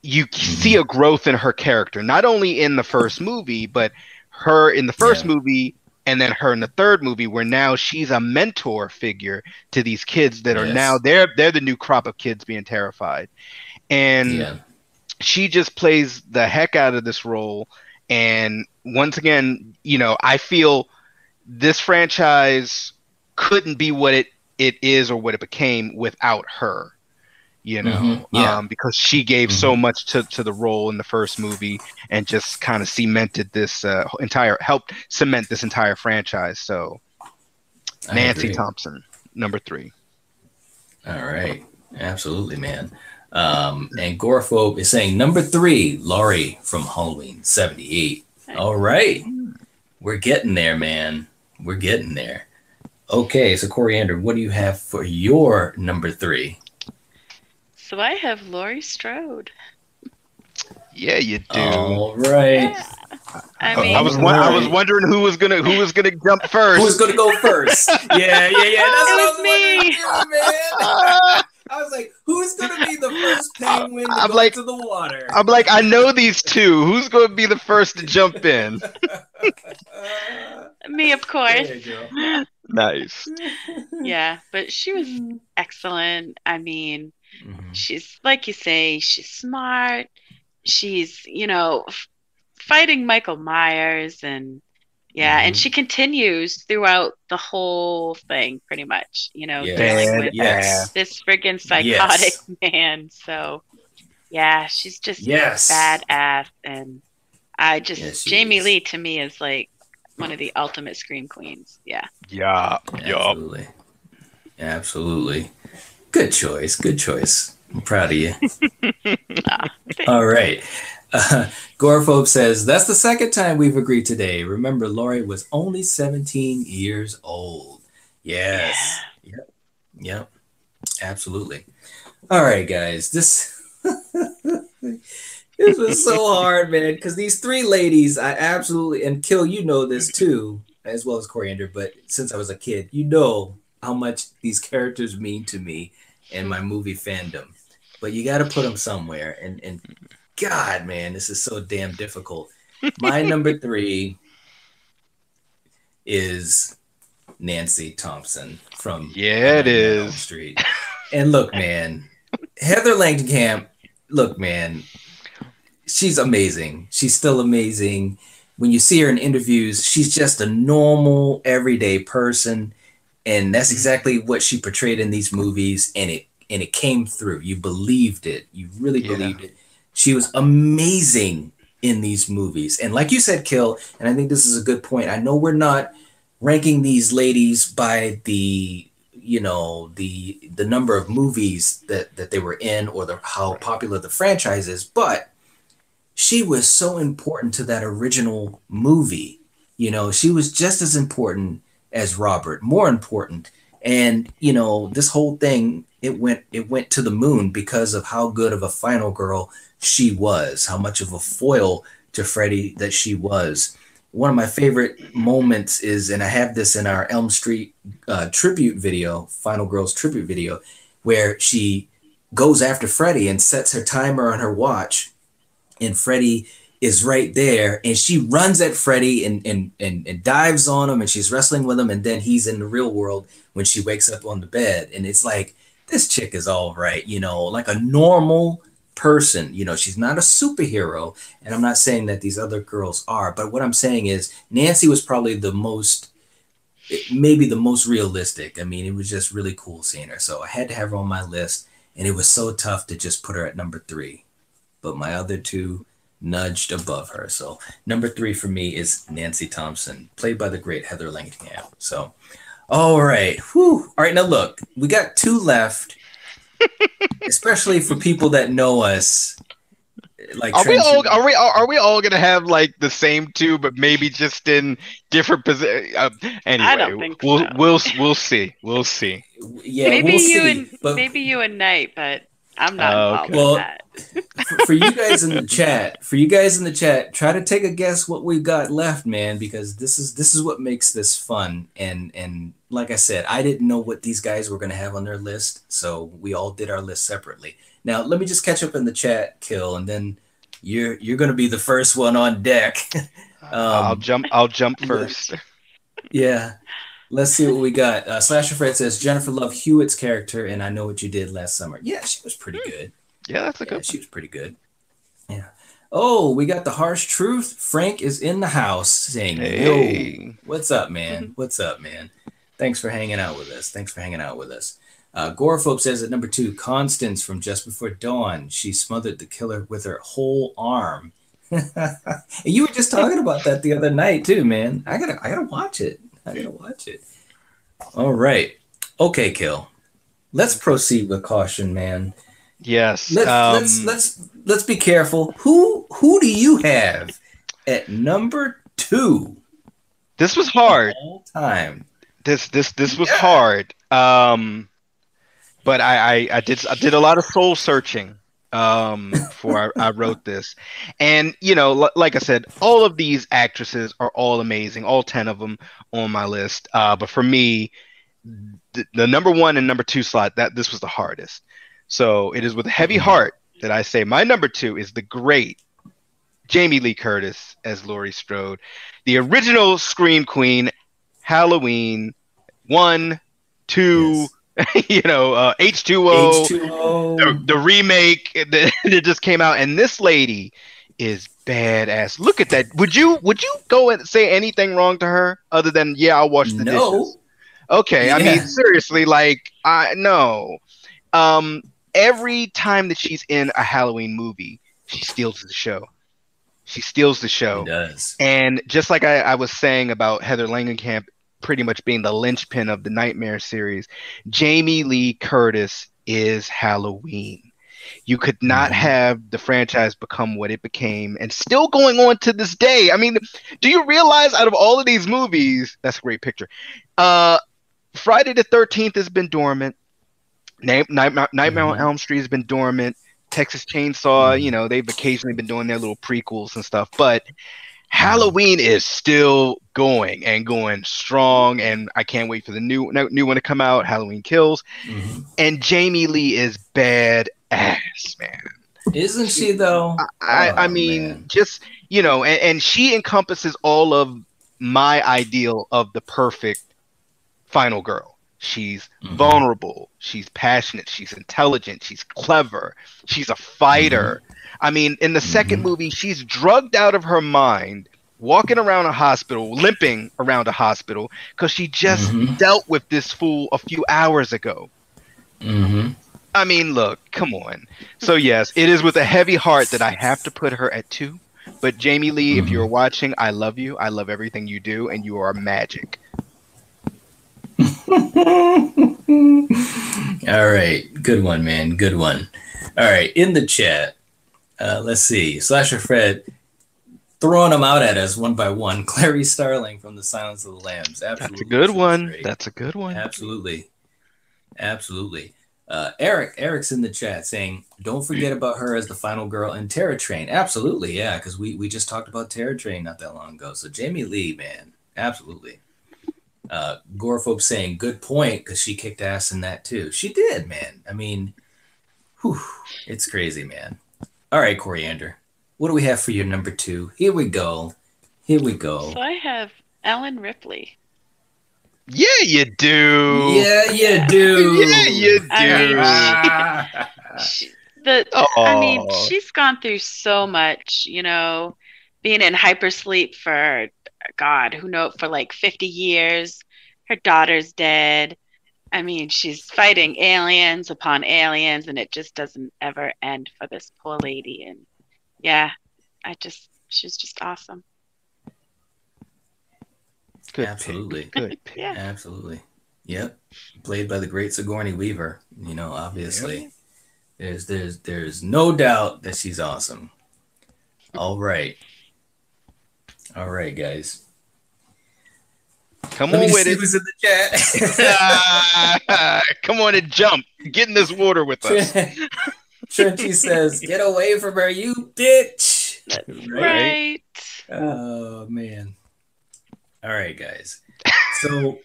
you see a growth in her character, not only in the first movie, but her in the first movie and then her in the third movie, where now she's a mentor figure to these kids that are now they're the new crop of kids being terrified. And she just plays the heck out of this role. And once again, I feel this franchise couldn't be what it is or what it became without her. Because she gave so much to the role in the first movie and just kind of cemented this helped cement this entire franchise. So Nancy Thompson, number 3. All right. Absolutely, man. And Goraphobe is saying number 3, Laurie from Halloween 78. All right. We're getting there, man. We're getting there. Okay, so Coriander, what do you have for your number 3? So I have Laurie Strode. Yeah, you do. All right. Yeah. I mean, I was wondering who was gonna jump first. Who's gonna go first? Yeah. That's what I was me. wondering, man. I was like, who's gonna be the first penguin to go into the water? I'm like, I know these two. Who's gonna be the first to jump in? Me, of course. There you go. Nice. Yeah, but she was excellent. I mean, she's, like you say, she's smart. She's, fighting Michael Myers, and and she continues throughout the whole thing, pretty much, dealing with this friggin' psychotic man. So, she's just badass. And I just, Jamie Lee to me is like one of the ultimate scream queens. Yeah. Yeah. Absolutely. Absolutely. Good choice. I'm proud of you. All right. Goraphobe says, that's the second time we've agreed today. Remember, Laurie was only 17 years old. Yes. Yeah. Yep. Absolutely. All right, guys. This was so hard, man, because these 3 ladies, I absolutely, and Kill, this too, as well as Coriander, but since I was a kid, how much these characters mean to me and my movie fandom. But you got to put them somewhere. And God, man, this is so damn difficult. My number 3 is Nancy Thompson from it is Elm Street. And look, man, Heather Langenkamp, she's amazing. She's still amazing. When you see her in interviews, she's just a normal, everyday person. And that's exactly what she portrayed in these movies. And it came through. You believed it. You really believed it. She was amazing in these movies. And like you said, Kill, and I think this is a good point. I know we're not ranking these ladies by the number of movies that they were in or how popular the franchise is, but she was so important to that original movie. She was just as important as Robert, more important. And, this whole thing, it went to the moon because of how good of a final girl she was, how much of a foil to Freddy that she was. One of my favorite moments is, and I have this in our Elm Street tribute video, Final Girls tribute video, where she goes after Freddy and sets her timer on her watch, and Freddy is right there, and she runs at Freddy and dives on him, and she's wrestling with him, and then he's in the real world when she wakes up on the bed, and it's like, this chick is all right, like a normal person. She's not a superhero, and I'm not saying that these other girls are, but what I'm saying is Nancy was probably maybe the most realistic. I mean, it was just really cool seeing her, so I had to have her on my list, and it was so tough to just put her at number 3, but my other 2 nudged above her. So number 3 for me is Nancy Thompson, played by the great Heather Langenkamp. So all right. Whew. All right, now look, we got 2 left. Especially for people that know us, like Are we trench. all are we all gonna have like the same two, but maybe just in different positions? I Anyway, don't think we'll so. we'll see. We'll see. Yeah, we'll see. But Maybe you and Knight, but I'm not involved Okay. with well, that. for you guys in the chat, try to take a guess what we've got left, man, because this is what makes this fun. And like I said, I didn't know what these guys were gonna have on their list, so we all did our list separately. Now let me just catch up in the chat, Kill, and then you're gonna be the first one on deck. I'll um, jump. I'll jump first. yeah, let's see what we got. Slasher Fred says Jennifer Love Hewitt's character, and I Know What You Did Last Summer. Yeah, she was pretty good. Yeah, that's a Yeah, good she was pretty good. Yeah. Oh, we got the harsh truth. Frank is in the house saying, one. "Yo, Hey. what's up, man? What's up, man? Thanks for hanging out with us. Thanks for hanging out with us." Gorophobe says at number 2, Constance from Just Before Dawn. She smothered the killer with her whole arm. You were just talking about that the other night too, man. I gotta watch it. I gotta watch it. All right. Okay, Kill. Let's proceed with caution, man. Yes. Let's be careful. Who do you have at number 2 This was hard. all time? This was hard. But I did a lot of soul searching before I wrote this, and like I said, all of these actresses are all amazing, all 10 of them on my list. But for me, the number 1 and number 2 slot, that this was the hardest. So it is with a heavy heart that I say my number 2 is the great Jamie Lee Curtis as Laurie Strode, the original Scream Queen, Halloween 1, 2. Yes. H2O, H2O. the remake that just came out, and this lady is badass. Look at that. Would you go and say anything wrong to her other than I'll wash the dishes? Okay, Yeah. I mean seriously, like I no. Every time that she's in a Halloween movie, she steals the show. She steals the show. She does. And just like I was saying about Heather Langenkamp pretty much being the linchpin of the Nightmare series, Jamie Lee Curtis is Halloween. You could not have the franchise become what it became and still going on to this day. I mean, do you realize out of all of these movies, that's a great picture. Friday the 13th has been dormant. Nightmare on Elm Street has been dormant. Texas Chainsaw, they've occasionally been doing their little prequels and stuff, but Halloween is still going and going strong, and I can't wait for the new one to come out, Halloween Kills. And Jamie Lee is badass, man. Isn't she though? I mean, man. Just and she encompasses all of my ideal of the perfect final girl. She's vulnerable, she's passionate, she's intelligent, she's clever, she's a fighter. I mean, in the second movie, she's drugged out of her mind, walking around a hospital, limping around a hospital, because she just dealt with this fool a few hours ago. I mean, look, come on. So yes, it is with a heavy heart that I have to put her at 2. But Jamie Lee, if you're watching, I love you. I love everything you do, and you are magic. All right. Good one, man. Good one. All right. In the chat, let's see. Slasher Fred throwing them out at us one by one. Clarice Starling from The Silence of the Lambs. Absolutely. That's a good one. That's a good one. Absolutely. Absolutely. Eric's in the chat saying, don't forget about her as the final girl in Terror Train. Absolutely. Yeah. Because we just talked about Terror Train not that long ago. So Jamie Lee, man. Absolutely. Gorophobe saying, good point, because she kicked ass in that too. She did, man. I mean, it's crazy, man. All right, Coriander, what do we have for your number 2? Here we go. So I have Ellen Ripley. Yeah, you do. Yeah, you do. Yeah, you do. I mean, she's gone through so much, being in hypersleep for God, who knows, for like 50 years. Her daughter's dead. I mean, she's fighting aliens upon aliens, and it just doesn't ever end for this poor lady. And yeah, she's just awesome. Good. Absolutely. Good. Yeah. Absolutely. Yep. Played by the great Sigourney Weaver. Obviously, there's no doubt that she's awesome. All right. All right, guys. Come Let on me with see it. who's in the chat. Come on and jump. Get in this water with us. Trenchy says, "Get away from her, you bitch." Right. Oh man. All right, guys. So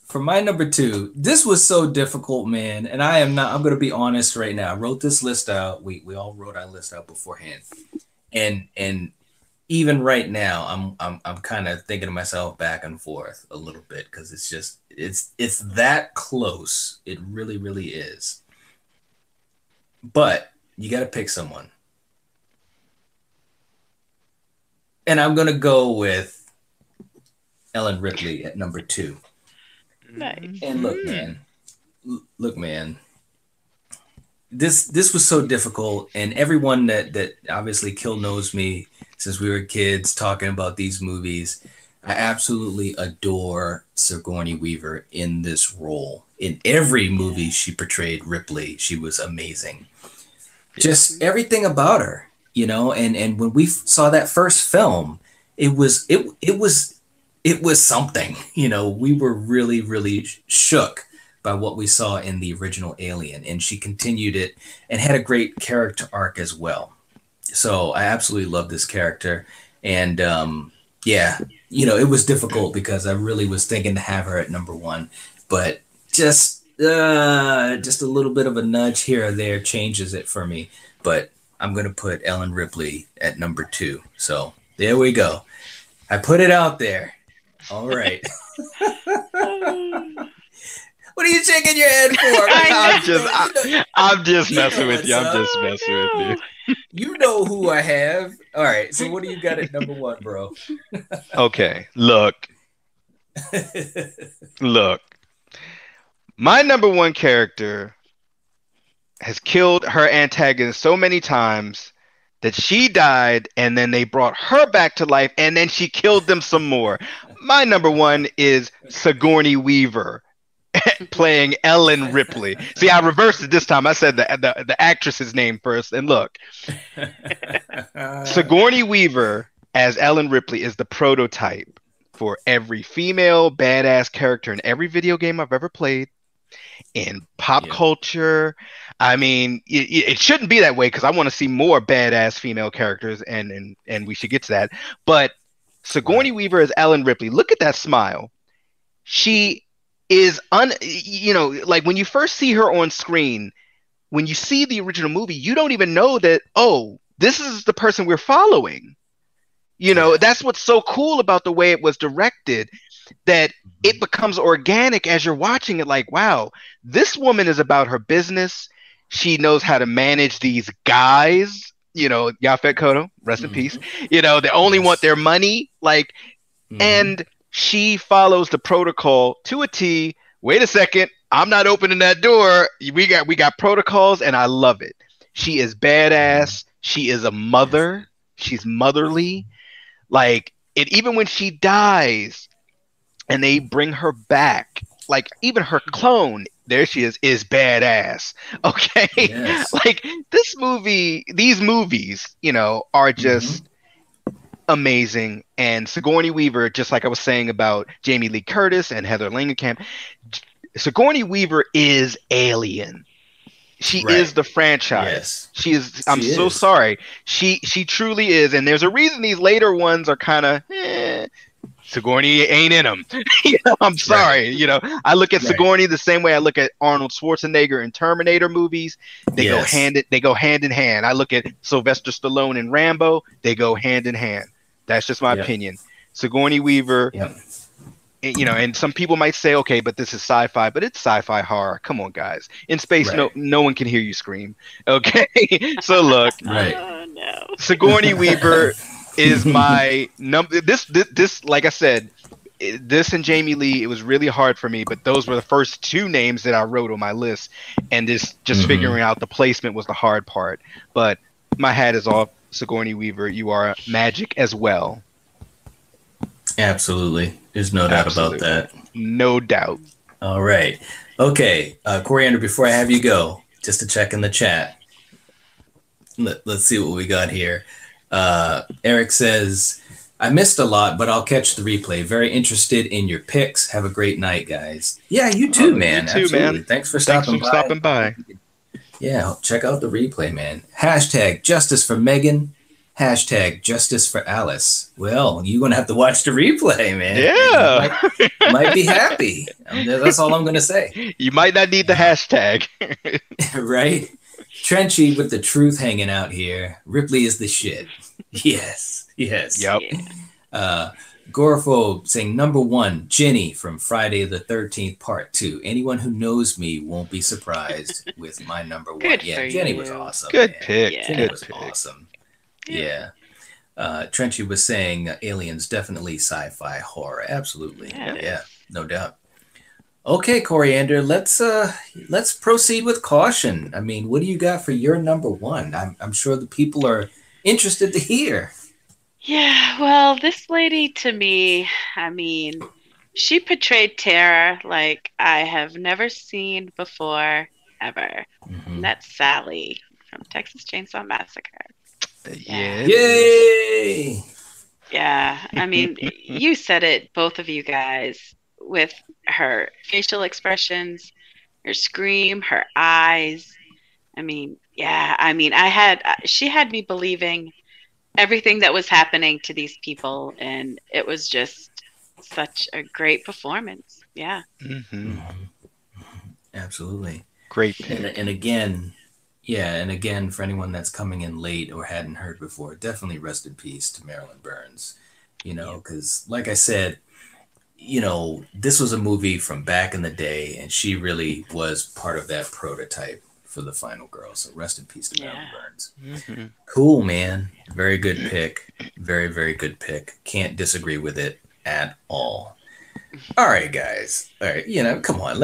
for my number 2, this was so difficult, man. And I'm gonna be honest right now. I wrote this list out. We all wrote our list out beforehand. And even right now, I'm kind of thinking to myself back and forth a little bit because it's that close. It really, really is. But you got to pick someone. And I'm going to go with Ellen Ripley at number 2. Nice. And look, man, this was so difficult. And everyone that obviously knows me since we were kids talking about these movies, I absolutely adore Sigourney Weaver in this role. In every movie she portrayed Ripley, she was amazing. Just everything about her, and when we saw that first film, it was something. We were really, really shook by what we saw in the original Alien, and she continued it and had a great character arc as well. So I absolutely love this character, and it was difficult because I really was thinking to have her at number 1, but just a little bit of a nudge here or there changes it for me. But I'm going to put Ellen Ripley at number 2. So there we go. I put it out there. All right. What are you shaking your head for? I'm just messing with you. I'm just messing with you. You know who I have. All right. So what do you got at number 1, bro? Okay. Look. My number 1 character has killed her antagonist so many times that she died, and then they brought her back to life, and then she killed them some more. My number 1 is Sigourney Weaver playing Ellen Ripley. See, I reversed it this time. I said the actress's name first. And look, Sigourney Weaver as Ellen Ripley is the prototype for every female badass character in every video game I've ever played, in pop culture. I mean, it shouldn't be that way because I want to see more badass female characters, and we should get to that. But Sigourney Weaver as Ellen Ripley, look at that smile. She is like when you first see her on screen, when you see the original movie, you don't even know that, oh, this is the person we're following. That's what's so cool about the way it was directed, that it becomes organic as you're watching it. Like, wow, this woman is about her business. She knows how to manage these guys, Yaphet Kotto, rest in peace. They only want their money. And she follows the protocol to a T. Wait a second, I'm not opening that door. We got protocols, and I love it. She is badass. She is a mother. She's motherly. Even when she dies and they bring her back, even her clone, there she is badass. Okay. Yes. These movies, are just amazing. And Sigourney Weaver, just like I was saying about Jamie Lee Curtis and Heather Langenkamp, Sigourney Weaver is Alien. She is the franchise. Yes. I'm so sorry. She truly is. And there's a reason these later ones are kind of, Sigourney ain't in them. I'm sorry. I look at Sigourney the same way I look at Arnold Schwarzenegger in Terminator movies. They go hand in hand. I look at Sylvester Stallone in Rambo. They go hand in hand. That's just my opinion. Sigourney Weaver. And some people might say, okay, but this is sci-fi, but it's sci-fi horror. Come on, guys. In space, no one can hear you scream. Okay, so look, Sigourney Weaver is my number. This, like I said, this and Jamie Lee, it was really hard for me, but those were the first 2 names that I wrote on my list, and just figuring out the placement was the hard part. But my hat is off, Sigourney Weaver. You are magic as well. Absolutely. There's no doubt about that. No doubt. All right. Okay. Coriander, before I have you go, just to check in the chat, let's see what we got here. Eric says, I missed a lot, but I'll catch the replay. Very interested in your picks. Have a great night, guys. Yeah, you too, man. You too, Absolutely. man. Thanks for Thanks stopping for by. stopping by. Yeah, check out the replay, man. Hashtag justice for Megan. Hashtag justice for Alice. Well, you're going to have to watch the replay, man. Yeah. You might be happy. That's all I'm going to say. You might not need the hashtag. Right? Trenchy with the truth hanging out here. Ripley is the shit. Yes. Yes. Yep. Gorphobe saying number 1, Ginny from Friday the 13th Part 2. Anyone who knows me won't be surprised with my number 1. Good Yeah, for Jenny you. was awesome. Good man. pick. Yeah. Jenny Good was pick. awesome. Yeah. Trenchy was saying aliens definitely sci-fi horror. Absolutely. Yeah. Yeah, no doubt. Okay, Coriander, let's proceed with caution. I mean, what do you got for your number 1? I'm sure the people are interested to hear. Yeah, well, this lady to me, I mean, she portrayed terror like I have never seen before, ever. And that's Sally from Texas Chainsaw Massacre. Yeah. Yay! Yeah, I mean, you said it, both of you guys, with her facial expressions, her scream, her eyes. I mean, yeah, I mean, she had me believing everything that was happening to these people, and it was just such a great performance. Yeah. Mm-hmm. Absolutely. Great pick. And again, yeah, and again, for anyone that's coming in late or hadn't heard before, definitely rest in peace to Marilyn Burns. You know, because like I said, you know, this was a movie from back in the day, and she really was part of that prototype for the final girl. So rest in peace to Marilyn Burns. Mm-hmm. Cool, man. Very good pick. Very, very good pick. Can't disagree with it at all. All right, guys. All right, you know, come on.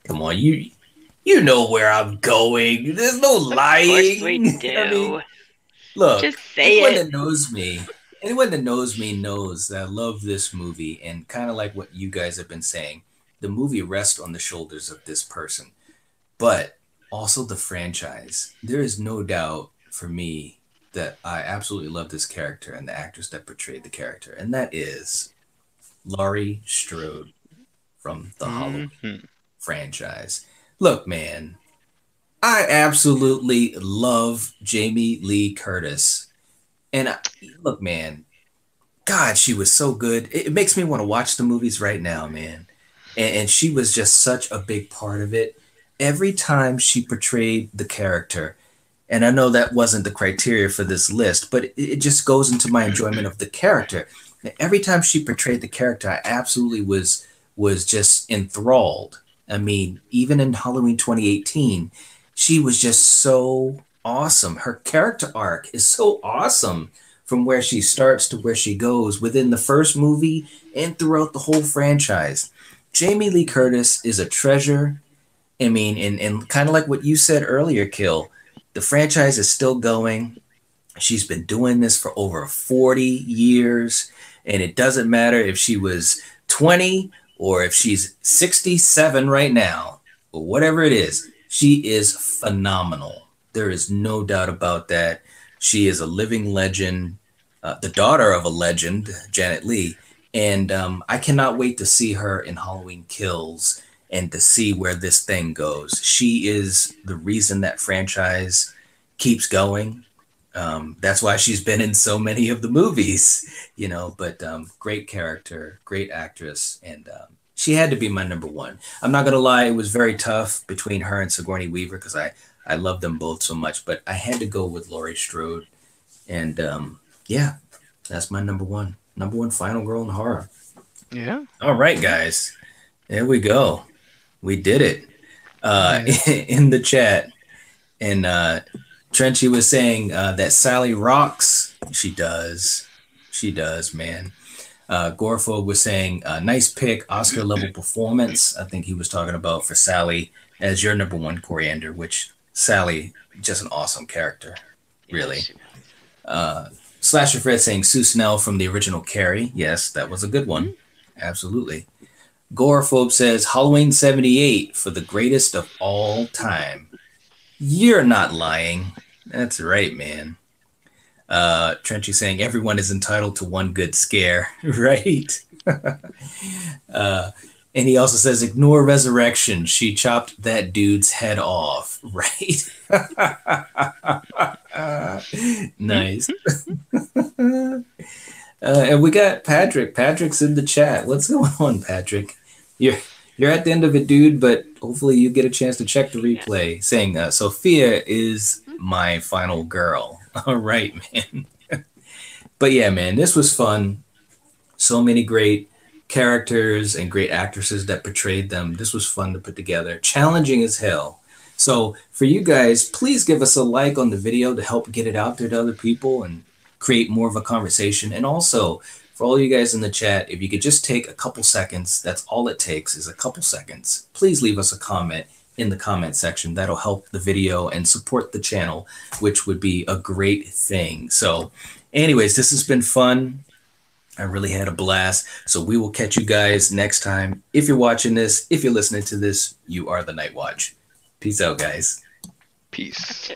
Come on. You know where I'm going. There's no lying. Of course we do. I mean, look, just say anyone it. that knows me knows that I love this movie, and kind of like what you guys have been saying, the movie rests on the shoulders of this person, but also the franchise. There is no doubt for me that I absolutely love this character and the actress that portrayed the character, and that is Laurie Strode from the Halloween franchise. Look, man, I absolutely love Jamie Lee Curtis. And look, man, God, she was so good. It makes me want to watch the movies right now, man. And she was just such a big part of it. Every time she portrayed the character, and I know that wasn't the criteria for this list, but it just goes into my enjoyment of the character. Every time she portrayed the character, I absolutely was just enthralled. I mean, even in Halloween 2018, she was just so awesome. Her character arc is so awesome from where she starts to where she goes within the first movie and throughout the whole franchise. Jamie Lee Curtis is a treasure. I mean, and kind of like what you said earlier, Kill, the franchise is still going. She's been doing this for over 40 years, and it doesn't matter if she was 20 or if she's 67 right now, or whatever it is, she is phenomenal. There is no doubt about that. She is a living legend, the daughter of a legend, Janet Leigh, and I cannot wait to see her in Halloween Kills and to see where this thing goes. She is the reason that franchise keeps going. That's why she's been in so many of the movies, you know, but great character, great actress, and she had to be my number 1. I'm not going to lie, it was very tough between her and Sigourney Weaver because I love them both so much, but I had to go with Laurie Strode, and yeah, that's my number 1. Number 1 final girl in horror. Yeah. All right, guys. There we go. We did it. In the chat, and Trenchy was saying that Sally rocks. She does. She does, man. Gorphobe was saying, nice pick, Oscar level performance. I think he was talking about for Sally as your number 1, Coriander, which Sally, just an awesome character, really. Slasher Fred saying Sue Snell from the original Carrie. Yes, that was a good one. Absolutely. Gorphobe says Halloween 78 for the greatest of all time. You're not lying. That's right, man. Trenchy saying everyone is entitled to one good scare, right? And he also says, ignore Resurrection. She chopped that dude's head off, right? Nice. And we got Patrick. Patrick's in the chat. What's going on, Patrick? You're at the end of it, dude, but hopefully you get a chance to check the replay. Saying, Sophia is my final girl. All right, man. But yeah, man, this was fun. So many great characters and great actresses that portrayed them. This was fun to put together. Challenging as hell. So for you guys, please give us a like on the video to help get it out there to other people and create more of a conversation. And also, for all you guys in the chat, if you could just take a couple seconds, that's all it takes is a couple seconds. Please leave us a comment in the comment section. That'll help the video and support the channel, which would be a great thing. So anyways, this has been fun. I really had a blast. So we will catch you guys next time. If you're watching this, if you're listening to this, you are the Night Watch. Peace out, guys. Peace.